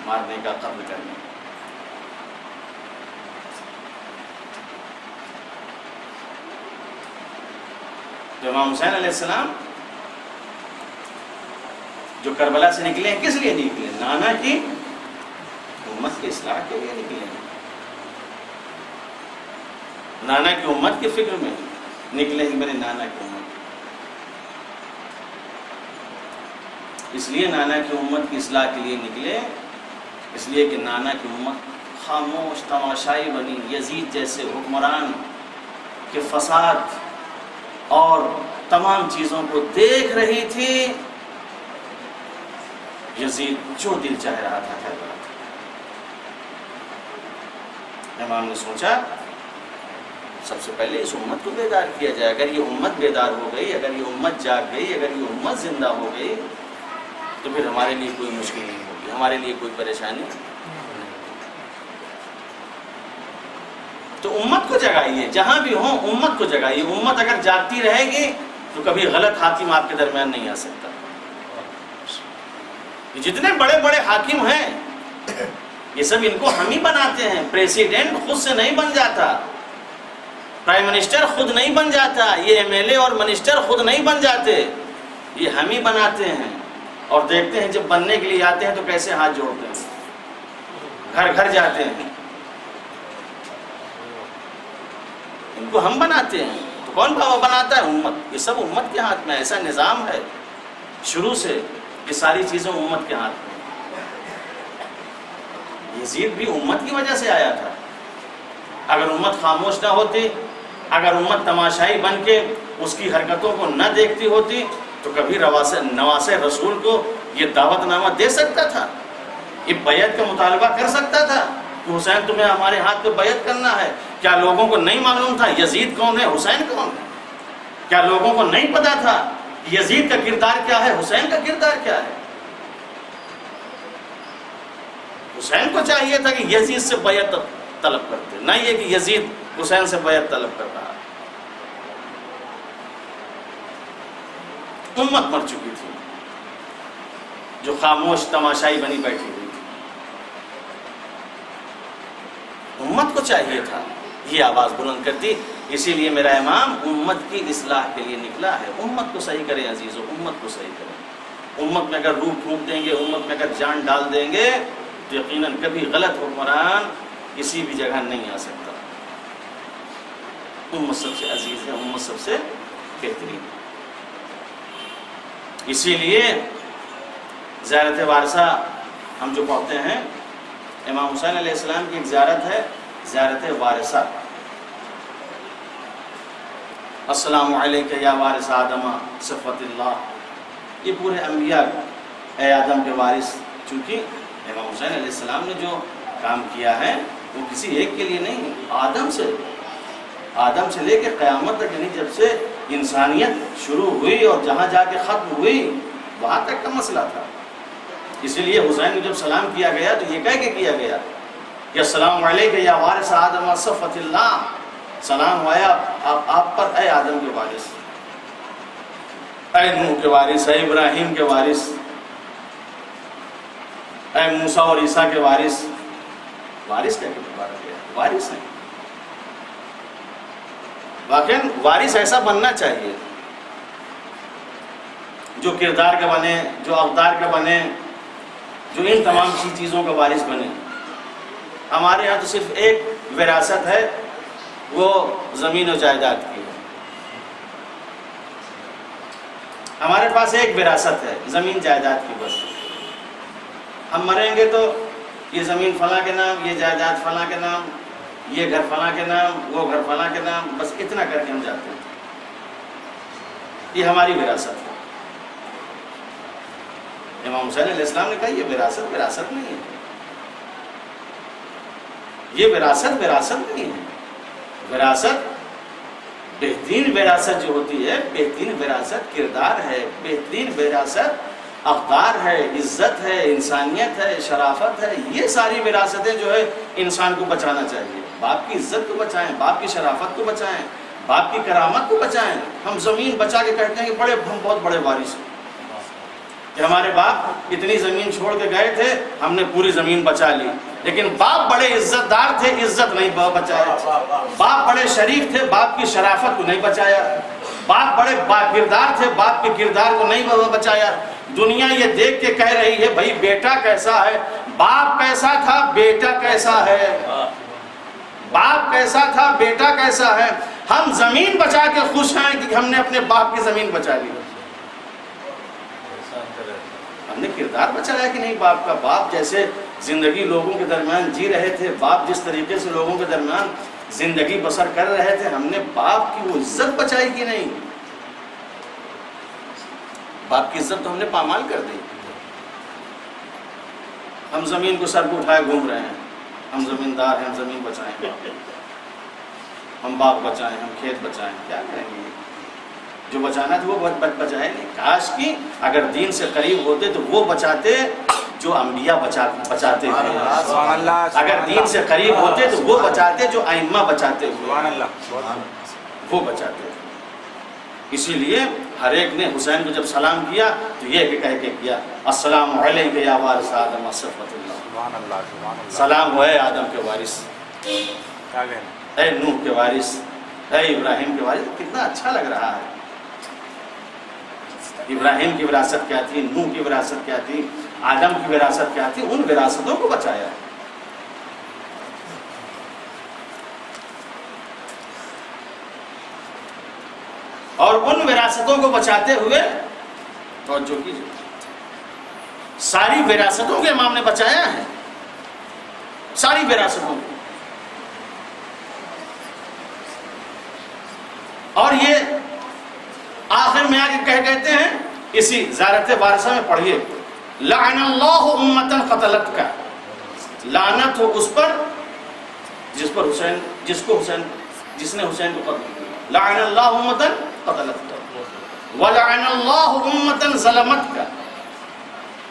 مارنے کا، قتل کرنے کا۔ تو امام حسین علیہ السلام جو کربلا سے نکلے ہیں، کس لیے نکلے؟ نانا کی امت کی اصلاح کے لیے نکلے ہیں، نانا کی امت کی فکر میں نکلے ہیں، میرے نانا کی امت۔ اس لیے نانا کی امت کی اصلاح کے لیے نکلے، اس لیے کہ نانا کی امت خاموش تماشائی بنی، یزید جیسے حکمران کے فساد اور تمام چیزوں کو دیکھ رہی تھی۔ یزید جو دل چاہ رہا تھا کر رہا تھا۔ امام نے سوچا سب سے پہلے اس امت کو بیدار کیا جائے۔ اگر یہ امت بیدار ہو گئی، اگر یہ امت جاگ گئی، اگر یہ امت زندہ ہو گئی، تو پھر ہمارے لیے کوئی مشکل نہیں ہوگی، ہمارے لیے کوئی پریشانی نہیں۔ تو امت کو جگائیے، جہاں بھی ہوں امت کو جگائیے۔ امت اگر جاگتی رہے گی تو کبھی غلط حاکم آپ کے درمیان نہیں آ سکتا۔ یہ جتنے بڑے بڑے حاکم ہیں، یہ سب ان کو ہم ہی بناتے ہیں۔ پریسیڈنٹ خود سے نہیں بن جاتا، پرائم منسٹر خود نہیں بن جاتا، یہ ایم ایل اے اور منسٹر خود نہیں بن جاتے، یہ ہم ہی بناتے ہیں۔ اور دیکھتے ہیں جب بننے کے لیے آتے ہیں تو کیسے ہاتھ جوڑتے ہیں، گھر گھر جاتے ہیں۔ ان کو ہم بناتے ہیں تو کون بناتا ہے؟ امت۔ یہ سب امت کے ہاتھ میں، ایسا نظام ہے شروع سے، یہ ساری چیزیں امت کے ہاتھ میں۔ یزید بھی امت کی وجہ سے آیا تھا۔ اگر امت خاموش نہ ہوتی، اگر امت تماشائی بن کے اس کی حرکتوں کو نہ دیکھتی ہوتی، تو کبھی نواس رسول کو یہ دعوت نامہ دے سکتا تھا، یہ بیعت کا مطالبہ کر سکتا تھا کہ حسین تمہیں ہمارے ہاتھ پہ بیعت کرنا ہے؟ کیا لوگوں کو نہیں معلوم تھا یزید کون ہے، حسین کون ہے؟ کیا لوگوں کو نہیں پتا تھا یزید کا کردار کیا ہے، حسین کا کردار کیا ہے؟ حسین کو چاہیے تھا کہ یزید سے بیعت طلب کرتے، نہ یہ کہ یزید حسین سے بیعت طلب کر رہا۔ امت مر چکی تھی جو خاموش تماشائی بنی بیٹھی ہوئی تھی۔ امت کو چاہیے تھا یہ آواز بلند کرتی۔ اسی لیے میرا امام امت کی اصلاح کے لیے نکلا ہے۔ امت کو صحیح کریں عزیزو، امت کو صحیح کریں۔ امت میں اگر روح پھونک دیں گے، امت میں اگر جان ڈال دیں گے، تو یقیناً کبھی غلط حکمران کسی بھی جگہ نہیں آ سکتا۔ امت سب سے عزیز ہے، امت سب سے بہترین ہے۔ اسی لیے زیارت وارثہ ہم جو پڑھتے ہیں، امام حسین علیہ السلام کی ایک زیارت ہے، زیارت وارثہ۔ السلام علیکہ یا وارث آدم صفوت اللہ۔ یہ پورے انبیاء اے آدم کے وارث، چونکہ امام حسین علیہ السلام نے جو کام کیا ہے وہ کسی ایک کے لیے نہیں، آدم سے لے کے قیامت تک، یعنی جب سے انسانیت شروع ہوئی اور جہاں جا کے ختم ہوئی وہاں تک کا مسئلہ تھا۔ اسی لیے حسین کو جب سلام کیا گیا تو یہ کہہ کے کیا گیا کہ السلام علیکہ یا وارث آدم صفوت اللہ، سلام ہوا آپ پر اے آدم کے وارث، اے نوح کے وارث، اے ابراہیم کے وارث، اے موسیٰ اور عیسیٰ کے وارث۔ وارث کہہ کے پکارا گیا، وارث ہیں۔ واقعاً وارث ایسا بننا چاہیے جو کردار کا بنے، جو اقدار کا بنے، جو ان تمام چیزوں کا وارث بنے۔ ہمارے یہاں تو صرف ایک وراثت ہے، وہ زمین و جائیداد کی ہے. ہمارے پاس ایک وراثت ہے، زمین جائیداد کی بس. ہم مریں گے تو یہ زمین فلاں کے نام، یہ جائیداد فلاں کے نام، یہ گھر فلاں کے نام، وہ گھر فلاں کے نام، بس اتنا کر کے ہم جاتے ہیں. یہ ہماری وراثت ہے. امام حسین علیہ السلام نے کہا یہ وراثت نہیں ہے، یہ وراثت نہیں ہے. وراثت بہترین وراثت جو ہوتی ہے، بہترین وراثت کردار ہے، بہترین وراثت اقدار ہے، عزت ہے، انسانیت ہے، شرافت ہے. یہ ساری وراثتیں جو ہے انسان کو بچانا چاہیے. باپ کی عزت کو بچائیں، باپ کی شرافت کو بچائیں، باپ کی کرامت کو بچائیں. ہم زمین بچا کے کہتے ہیں کہ ہم بہت بڑے وارث ہیں کہ ہمارے باپ اتنی زمین چھوڑ کے گئے تھے، ہم نے پوری زمین بچا لی. لیکن باپ بڑے عزت دار تھے، عزت نہیں بچایا. باپ بڑے شریف تھے، باپ کی شرافت کو نہیں بچایا. باپ بڑے کردار تھے، باپ کے کردار کو نہیں بچایا. دنیا یہ دیکھ کے کہہ رہی ہے بھائی بیٹا کیسا ہے، باپ کیسا تھا بیٹا کیسا ہے، باپ کیسا تھا بیٹا کیسا ہے. ہم زمین بچا کے خوش ہیں کہ ہم نے اپنے باپ کی زمین بچا لی. ہم نے کردار بچایا کہ نہیں باپ کا. باپ جیسے زندگی لوگوں کے درمیان جی رہے تھے، باپ جس طریقے سے لوگوں کے درمیان زندگی بسر کر رہے تھے، ہم نے باپ کی وہ عزت بچائی کہ نہیں. باپ کی عزت تو ہم نے پامال کر دی. ہم زمین کو سر کو اٹھائے گھوم رہے ہیں. ہم زمیندار ہیں، ہم زمین بچائیں، ہم باغ بچائیں، ہم کھیت بچائیں. کیا کریں گے؟ جو بچانا تھا وہ بچائے نہیں. کاش کی اگر دین سے قریب ہوتے تو وہ بچاتے جو انبیاء بچاتے تھے. اگر دین سے قریب ہوتے تو وہ بچاتے جو ائمہ بچاتے ہوئے، وہ بچاتے. اسی لیے ہر ایک نے حسین کو جب سلام کیا تو یہ کہہ کے کیا السلام علیک یا وارث آدم صفوۃ اللہ. سلام ہو اے آدم کے وارث، اے نوح کے وارث، اے ابراہیم کے وارث. کتنا اچھا لگ رہا ہے. ابراہیم کی وراثت کیا تھی، نوح کی وراثت کیا تھی، آدم کی وراثت کیا تھی. ان وراثتوں کو بچایا. اور ان وراثتوں کو بچاتے ہوئے توجہ کیجیے، ساری وراثتوں کے امام نے بچایا ہے، ساری وراثتوں کو. اور یہ آخر میں آگے کہتے ہیں اسی زیارت وارثہ میں پڑھیے لعن اللہ امتا قتلت کا. لعنت ہو اس پر جس نے حسین کو قتل کیا. لعن اللہ امتا قتلت کا ولعن اللہ امتا ظلمت کا.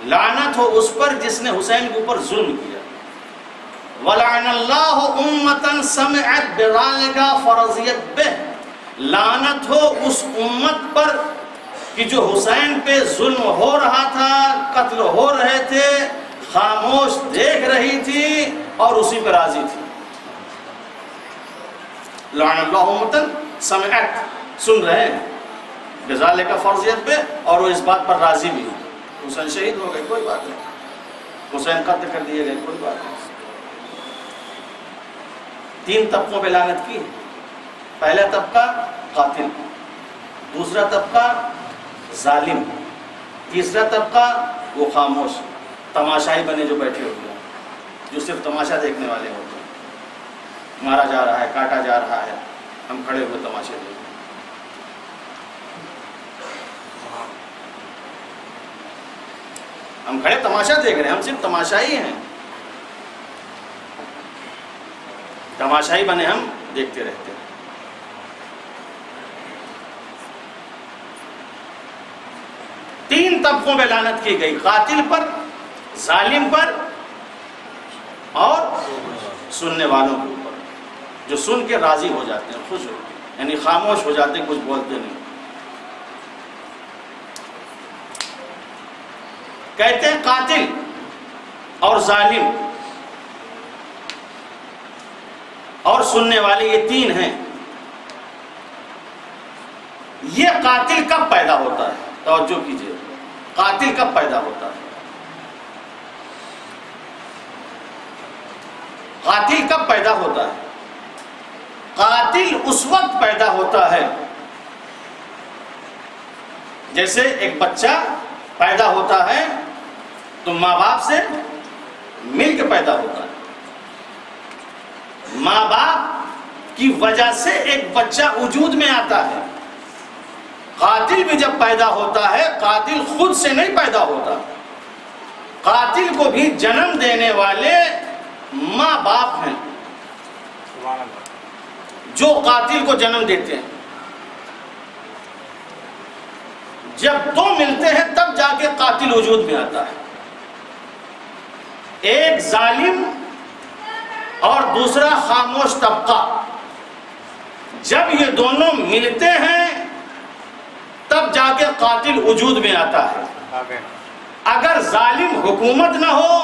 لعنت ہو اس پر جس نے حسین کے اوپر ظلم کیا. ولعن اللہ امتا سمعت بذلک فرضیت بہ. لعنت ہو اس امت پر کہ جو حسین پہ ظلم ہو رہا تھا، قتل ہو رہے تھے، خاموش دیکھ رہی تھی اور اسی پہ راضی تھی. لعن اللہ امتا سمعت، سن رہے ہیں بذلک فرضیت پہ، اور وہ اس بات پر راضی بھی ہیں. حسین شہید ہو گئے، کوئی بات نہیں. حسین قتل کر دیے گئے، کوئی بات نہیں. 3 طبقوں پہ لعنت کی. پہلا طبقہ قاتل، دوسرا طبقہ ظالم، تیسرا طبقہ وہ خاموش تماشائی بنے جو بیٹھے ہوتے ہیں، جو صرف تماشا دیکھنے والے ہوتے ہیں. مارا جا رہا ہے، کاٹا جا رہا ہے، ہم کھڑے ہوئے تماشے دیکھ. ہم کھڑے تماشا دیکھ رہے ہیں، ہم صرف تماشائی ہیں، تماشائی بنے ہم دیکھتے رہتے ہیں. تین طبقوں پہ لعنت کی گئی، قاتل پر، ظالم پر اور سننے والوں کے اوپر، جو سن کے راضی ہو جاتے ہیں، خوش ہوتے ہیں، یعنی خاموش ہو جاتے ہیں، کچھ بولتے نہیں. کہتے ہیں قاتل اور ظالم اور سننے والے یہ 3 ہیں. یہ قاتل کب پیدا ہوتا ہے؟ توجہ کیجئے، قاتل کب پیدا ہوتا ہے؟ قاتل کب پیدا ہوتا ہے؟ قاتل اس وقت پیدا ہوتا ہے جیسے ایک بچہ پیدا ہوتا ہے تو ماں باپ سے مل کے پیدا ہوتا ہے. ماں باپ کی وجہ سے ایک بچہ وجود میں آتا ہے. قاتل بھی جب پیدا ہوتا ہے قاتل خود سے نہیں پیدا ہوتا. قاتل کو بھی جنم دینے والے ماں باپ ہیں
سبحان اللہ.
جو قاتل کو جنم دیتے ہیں. جب دو ملتے ہیں تب جا کے قاتل وجود میں آتا ہے. ایک ظالم اور دوسرا خاموش طبقہ. جب یہ دونوں ملتے ہیں تب جا کے قاتل وجود میں آتا ہے.
آمین.
اگر ظالم حکومت نہ ہو،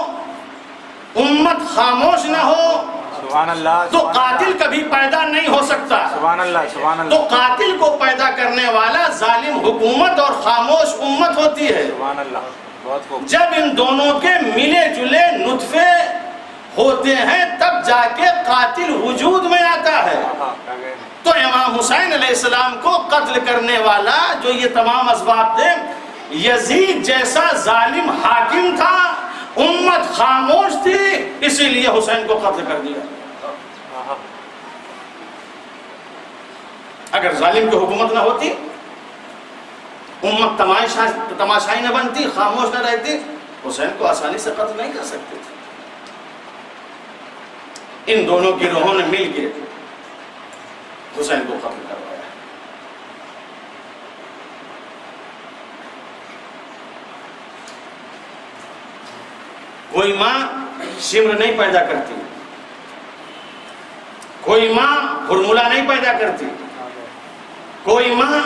امت خاموش نہ ہو
سبحان اللہ.
تو قاتل کبھی پیدا نہیں ہو سکتا.
سبحان اللہ. سبحان
تو
اللہ.
قاتل کو پیدا کرنے والا ظالم حکومت اور خاموش امت ہوتی ہے.
سبحان اللہ. بہت خوب.
جب ان دونوں کے ملے جلے نطفے ہوتے ہیں تب جا کے قاتل وجود میں آتا ہے.
آمین.
تو امام حسین علیہ السلام کو قتل کرنے والا جو یہ تمام اسباب تھے، یزید جیسا ظالم حاکم تھا، امت خاموش تھی، اسی لیے حسین کو قتل کر دیا. اگر ظالم کی حکومت نہ ہوتی، امت تماشائی نہ بنتی، خاموش نہ رہتی، حسین کو آسانی سے قتل نہیں کر سکتے تھے. ان دونوں گروہوں نے مل کے حسین کو قتل کروایا. کوئی ماں سمر نہیں پیدا کرتی، کوئی ماں ہرملا نہیں پیدا کرتی، کوئی ماں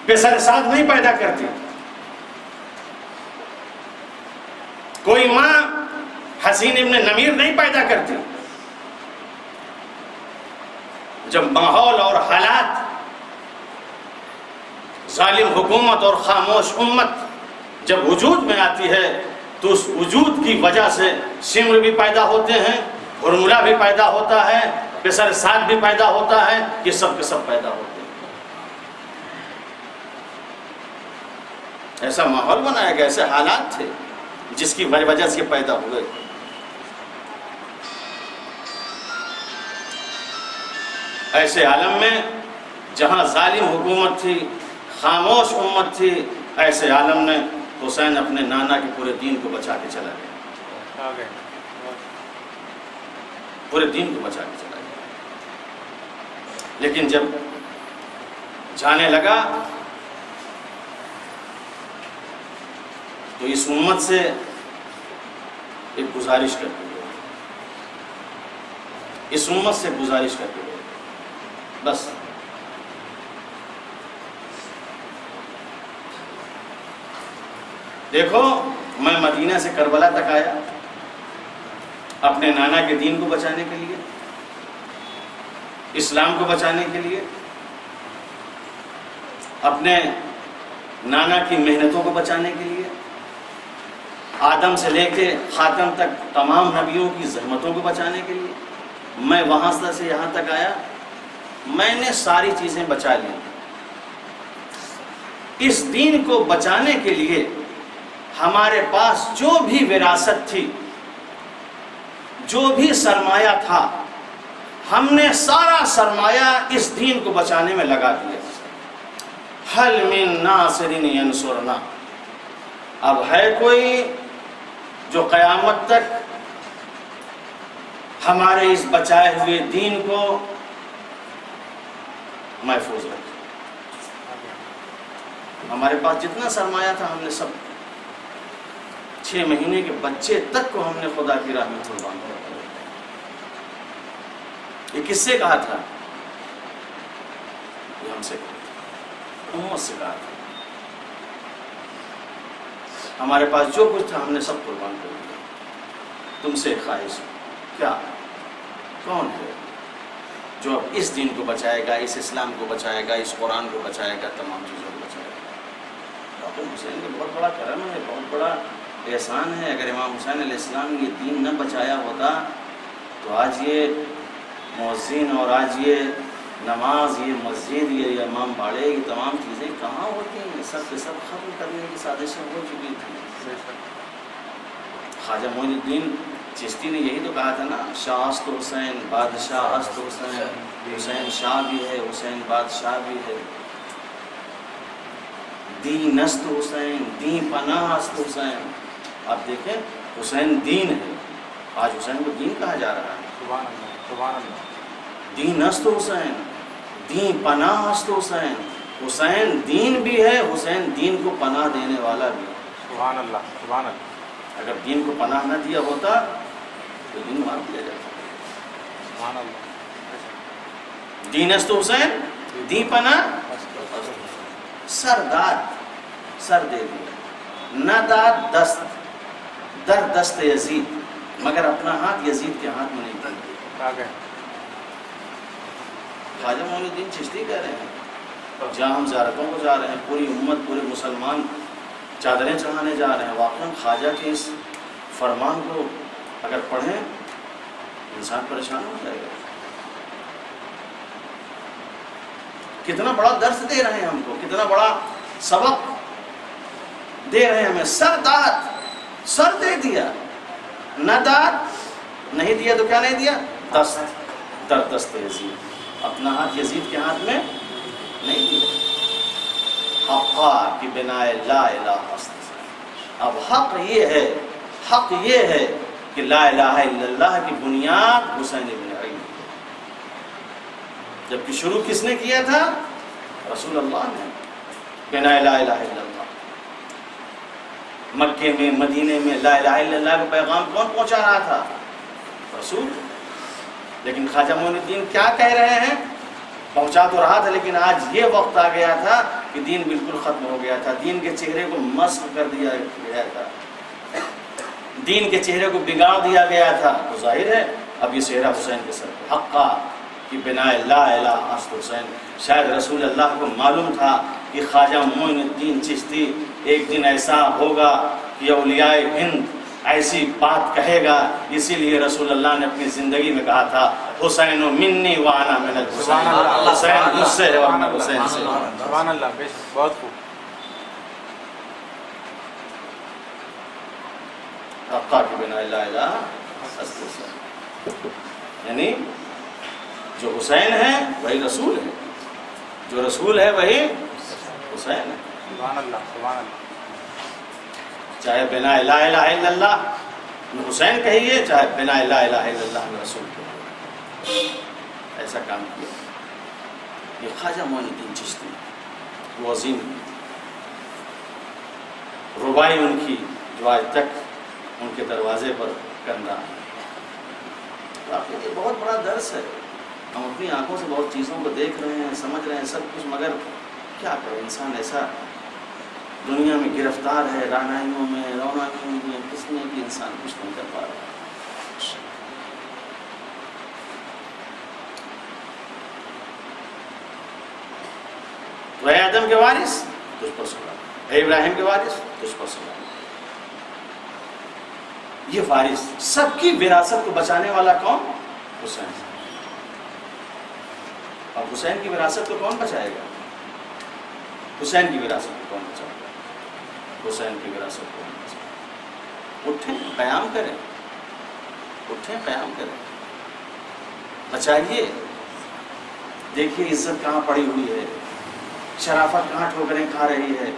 پسر ساتھ نہیں پیدا کرتی، کوئی ماں حسین ابن نمیر نہیں پیدا کرتی. جب ماحول اور حالات ظالم حکومت اور خاموش امت جب وجود میں آتی ہے تو اس وجود کی وجہ سے سمر بھی پیدا ہوتے ہیں، ہرملا بھی پیدا ہوتا ہے، پسر سات بھی پیدا ہوتا ہے. یہ سب کے سب پیدا ہوتے ہیں. ایسا ماحول بنایا گیا، ایسے حالات تھے جس کی وجہ سے پیدا ہوئے. ایسے عالم میں جہاں ظالم حکومت تھی، خاموش امت تھی، ایسے عالم میں حسین اپنے نانا کے پورے دین کو بچا کے چلا گیا.
آمین.
پورے دین کو بچا کے چلا گیا. لیکن جب جانے لگا تو اس امت سے ایک گزارش کرتے ہوئے، اس امت سے گزارش کرتے ہوئے، بس دیکھو، میں مدینہ سے کربلا تک آیا اپنے نانا کے دین کو بچانے کے لیے، اسلام کو بچانے کے لیے، اپنے نانا کی محنتوں کو بچانے کے لیے، آدم سے لے کے خاتم تک تمام نبیوں کی زحمتوں کو بچانے کے لیے. میں وہاں سے یہاں تک آیا، میں نے ساری چیزیں بچا لی. اس دین کو بچانے کے لیے ہمارے پاس جو بھی وراثت تھی، جو بھی سرمایہ تھا، ہم نے سارا سرمایہ اس دین کو بچانے میں لگا دیا. حل من ناصر ینصرنا. اب ہے کوئی جو قیامت تک ہمارے اس بچائے ہوئے دین کو محفوظ رکھے؟ ہمارے پاس جتنا سرمایہ تھا ہم نے سب 6 مہینے کے بچے تک کو ہم نے خدا کی راہ میں قربان کر دیا. یہ کس سے کہا تھا؟ یہ ہم سے کہا تھا، امت سے کہا تھا. ہمارے پاس جو کچھ تھا ہم نے سب قربان کر دیا. تم سے خواہش کیا، کون ہے جو اب اس دین کو بچائے گا، اس اسلام کو بچائے گا، اس قرآن کو بچائے گا، تمام چیزوں کو بچائے گا؟ ڈاکٹر حسین کا بہت بڑا کرم ہے، بہت بڑا احسان ہے. اگر امام حسین علیہ السلام یہ دین نہ بچایا ہوتا تو آج یہ مؤذن اور آج یہ نماز، یہ مسجد، یہ امام باڑے، یہ تمام چیزیں کہاں ہوتی ہیں؟ سب کے سب ختم کرنے کی سازشیں ہو چکی تھیں۔ خواجہ معین الدین چشتی نے یہی تو کہا تھا نا، شاہ است حسین بادشاہ است حسین، حسین شاہ بھی ہے حسین بادشاہ بھی ہے، دین است حسین دین پناہ است حسین۔ آپ دیکھیں حسین دین ہے، آج حسین کو دین کہا جا رہا ہے۔
سبحان اللہ سبحان اللہ
دین است حسین دین پناہ است حسین، حسین دین بھی ہے، حسین دین کو پناہ دینے والا بھی ہے۔
سبحان اللہ سبحان اللہ
اگر دین کو پناہ نہ دیا ہوتا تو دین مار دیا جاتا۔
سبحان اللہ
دین است حسین دین پناہ سر داد، سر دے دیا، نہ داد دست، در دست یزید، مگر اپنا ہاتھ یزید کے ہاتھ میں نہیں دیا۔
آگے
خواجہ معین الدین چشتی کہہ رہے ہیں، جہاں ہم زیارتوں کو جا رہے ہیں، پوری امت پورے مسلمان چادریں چڑھانے جا رہے ہیں، واقعاً خواجہ کے اس فرمان کو اگر پڑھیں انسان پریشان ہو جائے گا۔ کتنا بڑا درس دے رہے ہیں ہم کو، کتنا بڑا سبق دے رہے ہیں ہمیں۔ سر داد، سر دے دیا، نہ داد نہیں دیا تو کیا نہیں دیا؟ دست، در دست یزید، اپنا ہاتھ یزید کے ہاتھ میں نہیں دیا۔ حقا کی بنا لا الہ الا۔ اب حق یہ ہے، حق یہ ہے کہ لا الہ الا اللہ کی بنیاد حسین ابن علی، جبکہ شروع کس نے کیا تھا؟ رسول اللہ نے، بنا لا الہ الا اللہ۔ مکے میں مدینے میں لا الہ الا اللہ کا پیغام کون پہنچا رہا تھا؟ رسول۔ لیکن خواجہ معین الدین کیا کہہ رہے ہیں؟ پہنچا تو رہا تھا، لیکن آج یہ وقت آ گیا تھا کہ دین بالکل ختم ہو گیا تھا، دین کے چہرے کو مسخ کر دیا گیا تھا، دین کے چہرے کو بگاڑ دیا گیا تھا۔ تو ظاہر ہے اب یہ چہرہ حسین کے سر پہ، حقا کی بنا لا الہ الا حسین۔ شاید رسول اللہ کو معلوم تھا کہ خواجہ معین الدین چشتی ایک دن ایسا ہوگا کہ اولیاء ہند ایسی بات کہے گا، اسی لیے رسول اللہ نے اپنی زندگی میں کہا تھا حسین منی وانا من الحسین، حسین مجھ سے ہے اور میں حسین سے۔
سبحان اللہ بے شک، بہت خوب۔
حقا کی بنا لا الہ الا حسین، یعنی جو حسین ہے وہی رسول ہے، جو رسول ہے وہی حسین ہے۔
سبحان اللہ سبحان اللہ
چاہے بنا لا الہ الا اللہ میں حسین کہیے، چاہے بنا لا الہ الا اللہ میں رسول کہیے، ایسا کام کیا۔ یہ خواجہ معین الدین چشتی، وہ عظیم ربائی ان کی جو آج تک ان کے دروازے پر کر رہا ہے۔ واقعی یہ بہت بڑا درس ہے، ہم اپنی آنکھوں سے بہت چیزوں کو دیکھ رہے ہیں، سمجھ رہے ہیں سب کچھ، مگر کیا کرے انسان ایسا دنیا میں گرفتار ہے، رہنائیوں میں، رونائیوں میں، کس میں کہ انسان کچھ نہیں کر پا رہا۔ تو اے آدم کے وارث تجھ پر سلام، اے ابراہیم کے وارث تجھ پر سلام۔ یہ وارث سب کی وراثت کو بچانے والا کون؟ حسین۔ اب حسین کی وراثت کو کون بچائے گا؟ حسین کی وراثت کو کون بچائے گا؟ حسین کی وراثت کو کون بچائے گا؟ اٹھیں قیام کریں، اٹھیں قیام کریں، بچائیے۔ دیکھیے عزت کہاں پڑی ہوئی ہے، شرافت کہاں ٹھوکریں کھا رہی ہے،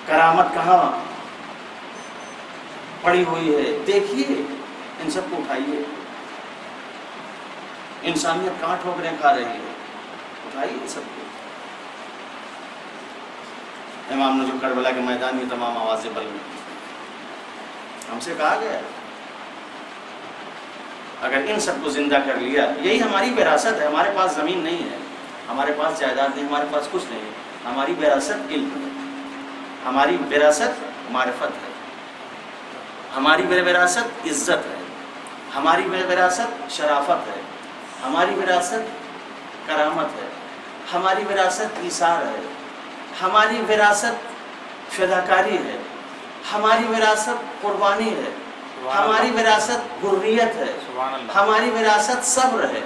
کرامت کہاں پڑی ہوئی ہے، دیکھیے ان سب کو اٹھائیے۔ انسانیت کہاں ٹھوکریں کھا رہی ہے، اٹھائیے ان سب کو۔ امام نے جو کربلا کے میدان میں تمام آوازیں بلند کی، ہم سے کہا گیا اگر ان سب کو زندہ کر لیا، یہی ہماری وراثت ہے۔ ہمارے پاس زمین نہیں ہے، ہمارے پاس جائیداد نہیں، ہمارے پاس کچھ نہیں ہے، ہماری وراثت علم ہے، ہماری وراثت معرفت ہے، ہماری وراثت عزت ہے، ہماری وراثت شرافت ہے، ہماری وراثت کرامت ہے، ہماری وراثت ایثار ہے، ہماری وراثت فداکاری ہے، ہماری وراثت قربانی ہے، ہماری وراثت حریت ہے،
سبحان اللہ
ہماری وراثت صبر ہے،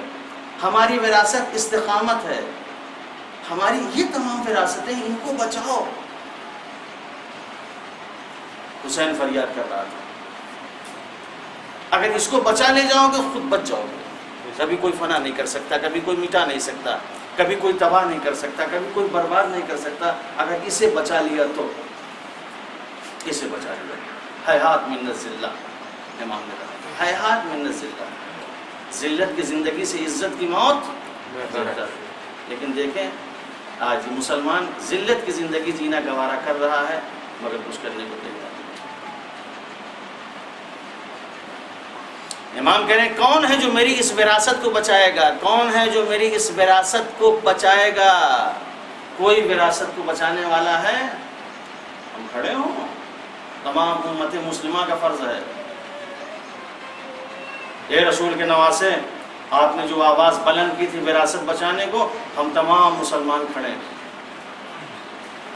ہماری وراثت استقامت ہے، ہماری یہ تمام وراثتیں، ان کو بچاؤ۔ حسین فریاد کر رہا تھا، اگر اس کو بچا لے جاؤ گے خود بچ جاؤ گے، کبھی کوئی فنا نہیں کر سکتا، کبھی کوئی مٹا نہیں سکتا، کبھی کوئی تباہ نہیں کر سکتا، کبھی کوئی برباد نہیں کر سکتا۔ اگر اسے بچا لیا تو اسے بچا لیا۔ حیات من الذلہ، امام نے کہا حیات من الذلہ، ذلت کی زندگی سے عزت کی موت بہتر ہے۔ لیکن دیکھیں آج مسلمان ذلت کی زندگی جینا گوارا کر رہا ہے، مگر کچھ کرنے کو تیار نہیں۔ امام کہہ رہے ہیں کون ہے جو میری اس وراثت کو بچائے گا؟ کون ہے جو میری اس وراثت کو بچائے گا؟ کوئی وراثت کو بچانے والا ہے؟ ہم کھڑے ہوں، تمام امت مسلمہ کا فرض ہے۔ اے رسول کے نواسے، آپ نے جو آواز بلند کی تھی وراثت بچانے کو، ہم تمام مسلمان کھڑے ہیں،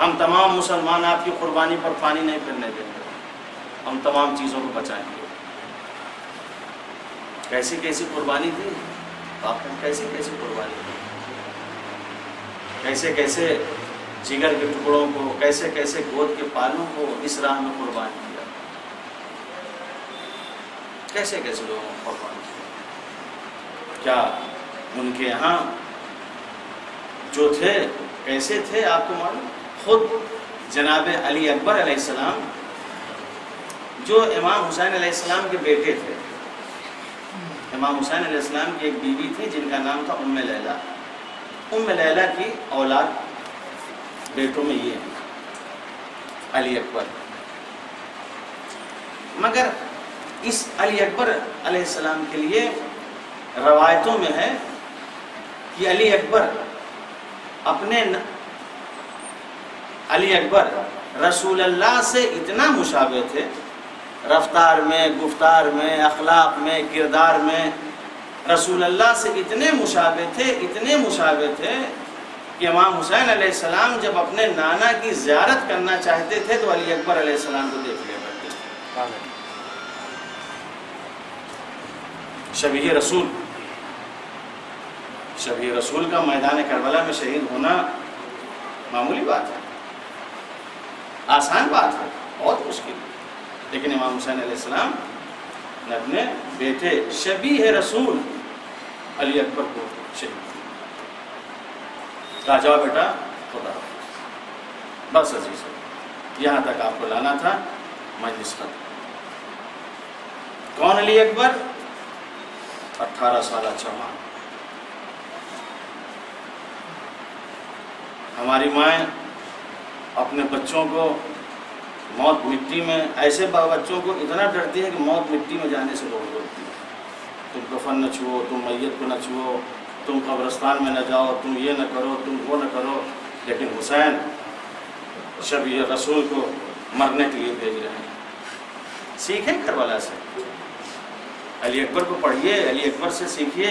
ہم تمام مسلمان آپ کی قربانی پر پانی نہیں پھرنے دیں گے، ہم تمام چیزوں کو بچائیں گے۔ کیسی کیسی قربانی تھی آپ نے، کیسی کیسی قربانی تھی، کیسے کیسے جگر کے ٹکڑوں کو، کیسے کیسے گود کے پالوں کو اس راہ میں قربان کیا، کیسے کیسے لوگوں کو قربان کیا۔ کیا ان کے یہاں جو تھے کیسے تھے آپ کو معلوم؟ خود جناب علی اکبر علیہ السلام جو امام حسین علیہ السلام کے بیٹے تھے، امام حسین علیہ السلام کی ایک بیوی تھی جن کا نام تھا ام لیلہ۔ ام لیلہ کی اولاد بیٹوں میں یہ ہیں علی اکبر۔ مگر اس علی اکبر علیہ السلام کے لیے روایتوں میں ہے کہ علی اکبر رسول اللہ سے اتنا مشابہ تھے، رفتار میں، گفتار میں، اخلاق میں، کردار میں رسول اللہ سے اتنے مشابہ تھے کہ امام حسین علیہ السلام جب اپنے نانا کی زیارت کرنا چاہتے تھے تو علی اکبر علیہ السلام کو دیکھ لیا کرتے تھے۔ شبیہ رسول کا میدان کربلا میں شہید ہونا معمولی بات ہے، آسان بات ہے، بہت مشکل ہے، لیکن امام حسین علیہ السلام نے اپنے بیٹے شبیہ رسول علی اکبر کو شہید کیا۔ کہا جاؤ بیٹا خدا حافظ، بس عزیز ہے، یہاں تک آپ کو لانا تھا، مجلس ختم۔ کون علی اکبر؟ 18 سالہ جوان۔ ہماری مائیں اپنے بچوں کو موت مٹی میں، ایسے بچوں کو اتنا ڈرتی ہے کہ موت مٹی میں جانے سے روک دیتی ہے، تم کفن نہ چھوؤ، تم میت کو نہ چھوؤ، تم قبرستان میں نہ جاؤ، تم یہ نہ کرو، تم وہ نہ کرو۔ لیکن حسین شبیہ رسول کو مرنے کے لیے بھیج رہے ہیں۔ سیکھیں کربلا سے، علی اکبر کو پڑھیے، علی اکبر سے سیکھیے۔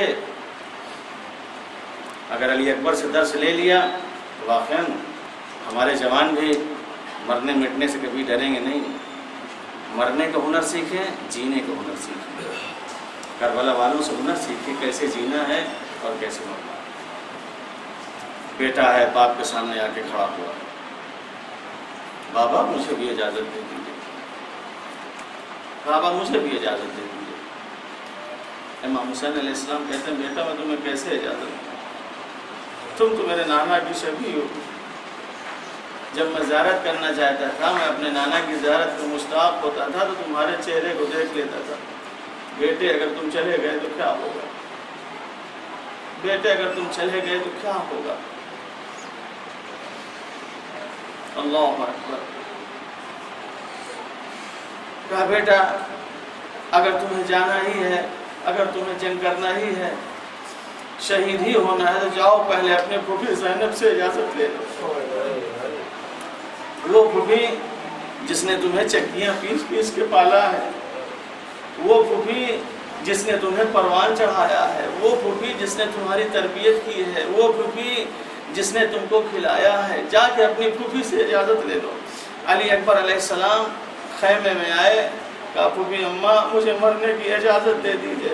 اگر علی اکبر سے درس لے لیا تو واقعاً ہمارے جوان بھی مرنے مٹنے سے کبھی ڈریں گے نہیں۔ مرنے کا ہنر سیکھیں، جینے کا ہنر سیکھیں۔ کربلا والوں سے ہنر سیکھیں کیسے جینا ہے اور کیسے مرنا ہے۔ بیٹا ہے باپ کے سامنے آ کے کھڑا ہوا، بابا مجھے بھی اجازت دے دیجیے، بابا مجھے بھی اجازت دے دیجیے۔ امام حسین علیہ السلام کہتے ہیں بیٹا میں تمہیں کیسے اجازت دوں، تم تو میرے نانا کی شبیہ ہو۔ جب میں زیارت کرنا چاہتا تھا، میں اپنے نانا کی زیارت کو مشتاق ہوتا تھا تو تمہارے چہرے کو دیکھ لیتا تھا۔ بیٹے اگر تم چلے گئے تو کیا ہوگا، بیٹے اگر تم چلے گئے تو کیا ہوگا۔ اللہ اکبر۔ کہا بیٹا اگر تمہیں جانا ہی ہے، اگر تمہیں جنگ کرنا ہی ہے، شہید ہی ہونا ہے تو جاؤ پہلے اپنے پھوپھی زینب سے اجازت لے لو۔ وہ پھوپھی جس نے تمہیں چکیاں پیس پیس کے پالا ہے، وہ پھوپھی جس نے تمہیں پروان چڑھایا ہے، وہ پھوپھی جس نے تمہاری تربیت کی ہے، وہ پھوپھی جس نے تم کو کھلایا ہے، جا کے اپنی پھوپھی سے اجازت لے لو۔ علی اکبر علیہ السلام خیمے میں آئے، کہا پھوپھی اماں مجھے مرنے کی اجازت دے دیجئے،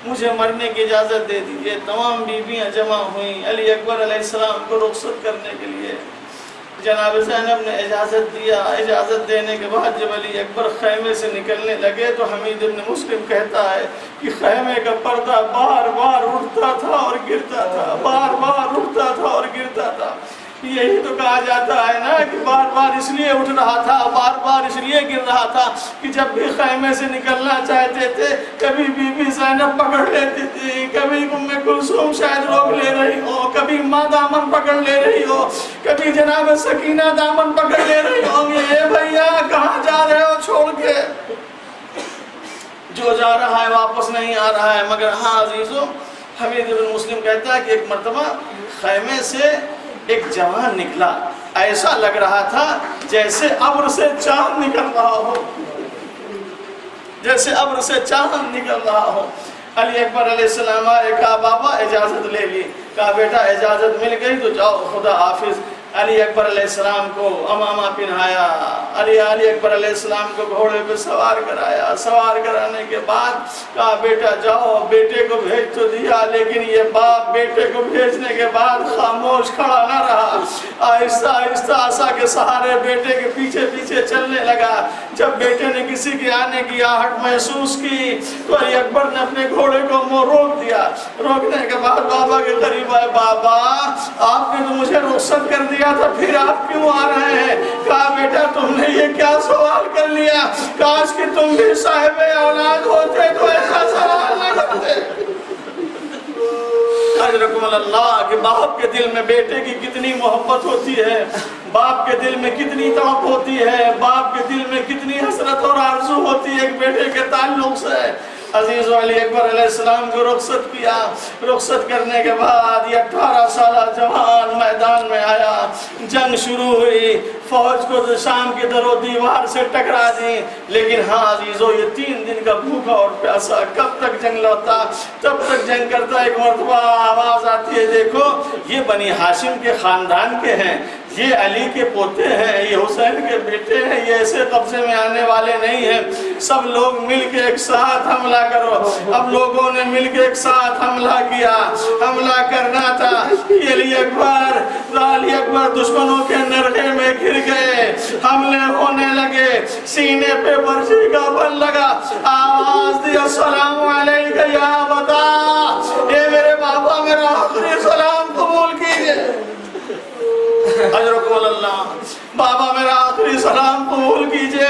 مجھے مرنے کی اجازت دے دیجئے۔ تمام بیویاں جمع ہوئیں علی اکبر علیہ السلام کو رخصت کرنے کے لیے۔ جناب زینب نے اجازت دیا۔ اجازت دینے کے بعد جب علی اکبر خیمے سے نکلنے لگے تو حمید بن مسلم کہتا ہے کہ خیمے کا پردہ بار بار اٹھتا تھا اور گرتا تھا، بار بار اٹھتا تھا اور گرتا تھا۔ یہی تو کہا جاتا ہے نا کہ بار بار اس لیے اٹھ رہا تھا، بار بار اس لیے گر رہا تھا کہ جب بھی خیمے سے نکلنا چاہتے تھے کبھی بی بی زینب پکڑ لیتی تھی، کبھی ام کلثوم شاید روک لے رہی ہو، کبھی ماں دامن پکڑ لے رہی ہو، کبھی جناب سکینہ دامن پکڑ لے رہی ہوں گے، اے بھیا کہاں جا رہے ہو چھوڑ کے؟ جو جا رہا ہے واپس نہیں آ رہا ہے۔ مگر ہاں عزیزوں، حمید بن مسلم کہتا ہے کہ ایک مرتبہ خیمے سے ایک جوان نکلا، ایسا لگ رہا تھا جیسے ابر سے چاند نکل رہا ہو، جیسے ابر سے چاند نکل رہا ہو۔ علی اکبر علیہ السلام آئے، کہا بابا اجازت لے لی، کہا بیٹا اجازت مل گئی تو جاؤ خدا حافظ۔ علی اکبر علیہ السلام کو امامہ پہنایا، علی اکبر علیہ السلام کو گھوڑے پہ سوار کرایا، سوار کرانے کے بعد کہا بیٹا جاؤ، بیٹے کو بھیج تو دیا لیکن یہ باپ بیٹے کو بھیجنے کے بعد خاموش کھڑا نہ رہا، آہستہ آہستہ عصا کے سہارے بیٹے کے پیچھے پیچھے چلنے لگا۔ جب بیٹے نے کسی کے آنے کی آہٹ محسوس کی تو علی اکبر نے اپنے گھوڑے کو روک دیا۔ روکنے کے بعد بابا کے قریب آئے، بابا آپ نے تو مجھے رخصت کر دیا تھا، پھر آپ کیوں آ رہے ہیں؟ کہا بیٹا تم نے یہ کیا سوال کر لیا، کاش کہ تم بھی صاحب اولاد ہوتے تو ایسا سوال نہ کرتے۔ اجرکم اللہ کہ باپ کے دل میں بیٹے کی کتنی محبت ہوتی ہے، باپ کے دل میں کتنی تڑپ ہوتی ہے، باپ کے دل میں کتنی حسرت اور آرزو ہوتی ہے ایک بیٹے کے تعلق سے۔ عزیز علی اکبر علیہ السلام کو رخصت کیا۔ رخصت کرنے کے بعد یہ 18 سالہ جوان میدان میں آیا، جنگ شروع ہوئی، فوج کو شام کے در و دیوار سے ٹکرا دی۔ لیکن ہاں عزیزو یہ 3 دن کا بھوکا اور پیاسا، کب تک جنگ لڑتا، تب تک جنگ کرتا۔ ایک مرتبہ آواز آتی ہے، دیکھو یہ بنی ہاشم کے خاندان کے ہیں، یہ علی کے پوتے ہیں، یہ حسین کے بیٹے ہیں، یہ ایسے قبضے میں آنے والے نہیں ہیں، سب لوگ مل کے ایک ساتھ حملہ کرو۔ اب لوگوں نے مل کے ایک ساتھ حملہ کیا، حملہ کرنا تھا۔ علی اکبر دشمنوں کے نرغے میں گر گئے، حملے ہونے لگے، سینے پہ برچی کا بل لگا، آواز دی السلام علیکہ یا بتا، اے میرے بابا میرا آخری سلام قبول کیجئے۔ اجرکم اللہ، بابا میرا آخری سلام قبول کیجئے۔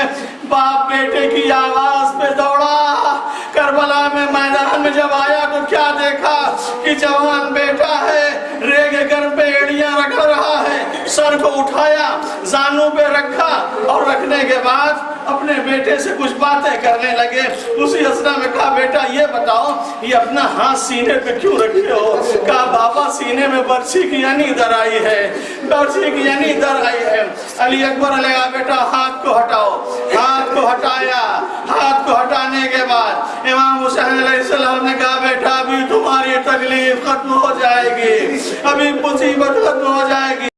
باپ بیٹے کی آواز پہ دوڑا، کربلا میں میدان میں جب آیا تو کیا دیکھا کہ جوان بیٹا ہے، ریگے گر پہ ایڑیاں رکھ رہا ہے، سر کو اٹھایا، زانوں پہ رکھا اور رکھنے کے بعد اپنے بیٹے سے کچھ باتیں کرنے لگے۔ اسی اثنا میں کہا بیٹا یہ بتاؤ یہ اپنا ہاتھ سینے پہ کیوں رکھے ہو؟ کہا بابا سینے میں برچی کی یعنی در آئی ہے، برچی کی یعنی در آئی ہے۔ علی اکبر علیہ بیٹا ہاتھ کو ہٹاؤ، ہاتھ کو ہٹایا۔ ہاتھ کو ہٹانے کے بعد امام حسین علیہ السلام نے کہا بیٹا ابھی تمہاری تکلیف ختم ہو جائے گی، ابھی مصیبت ختم ہو جائے گی۔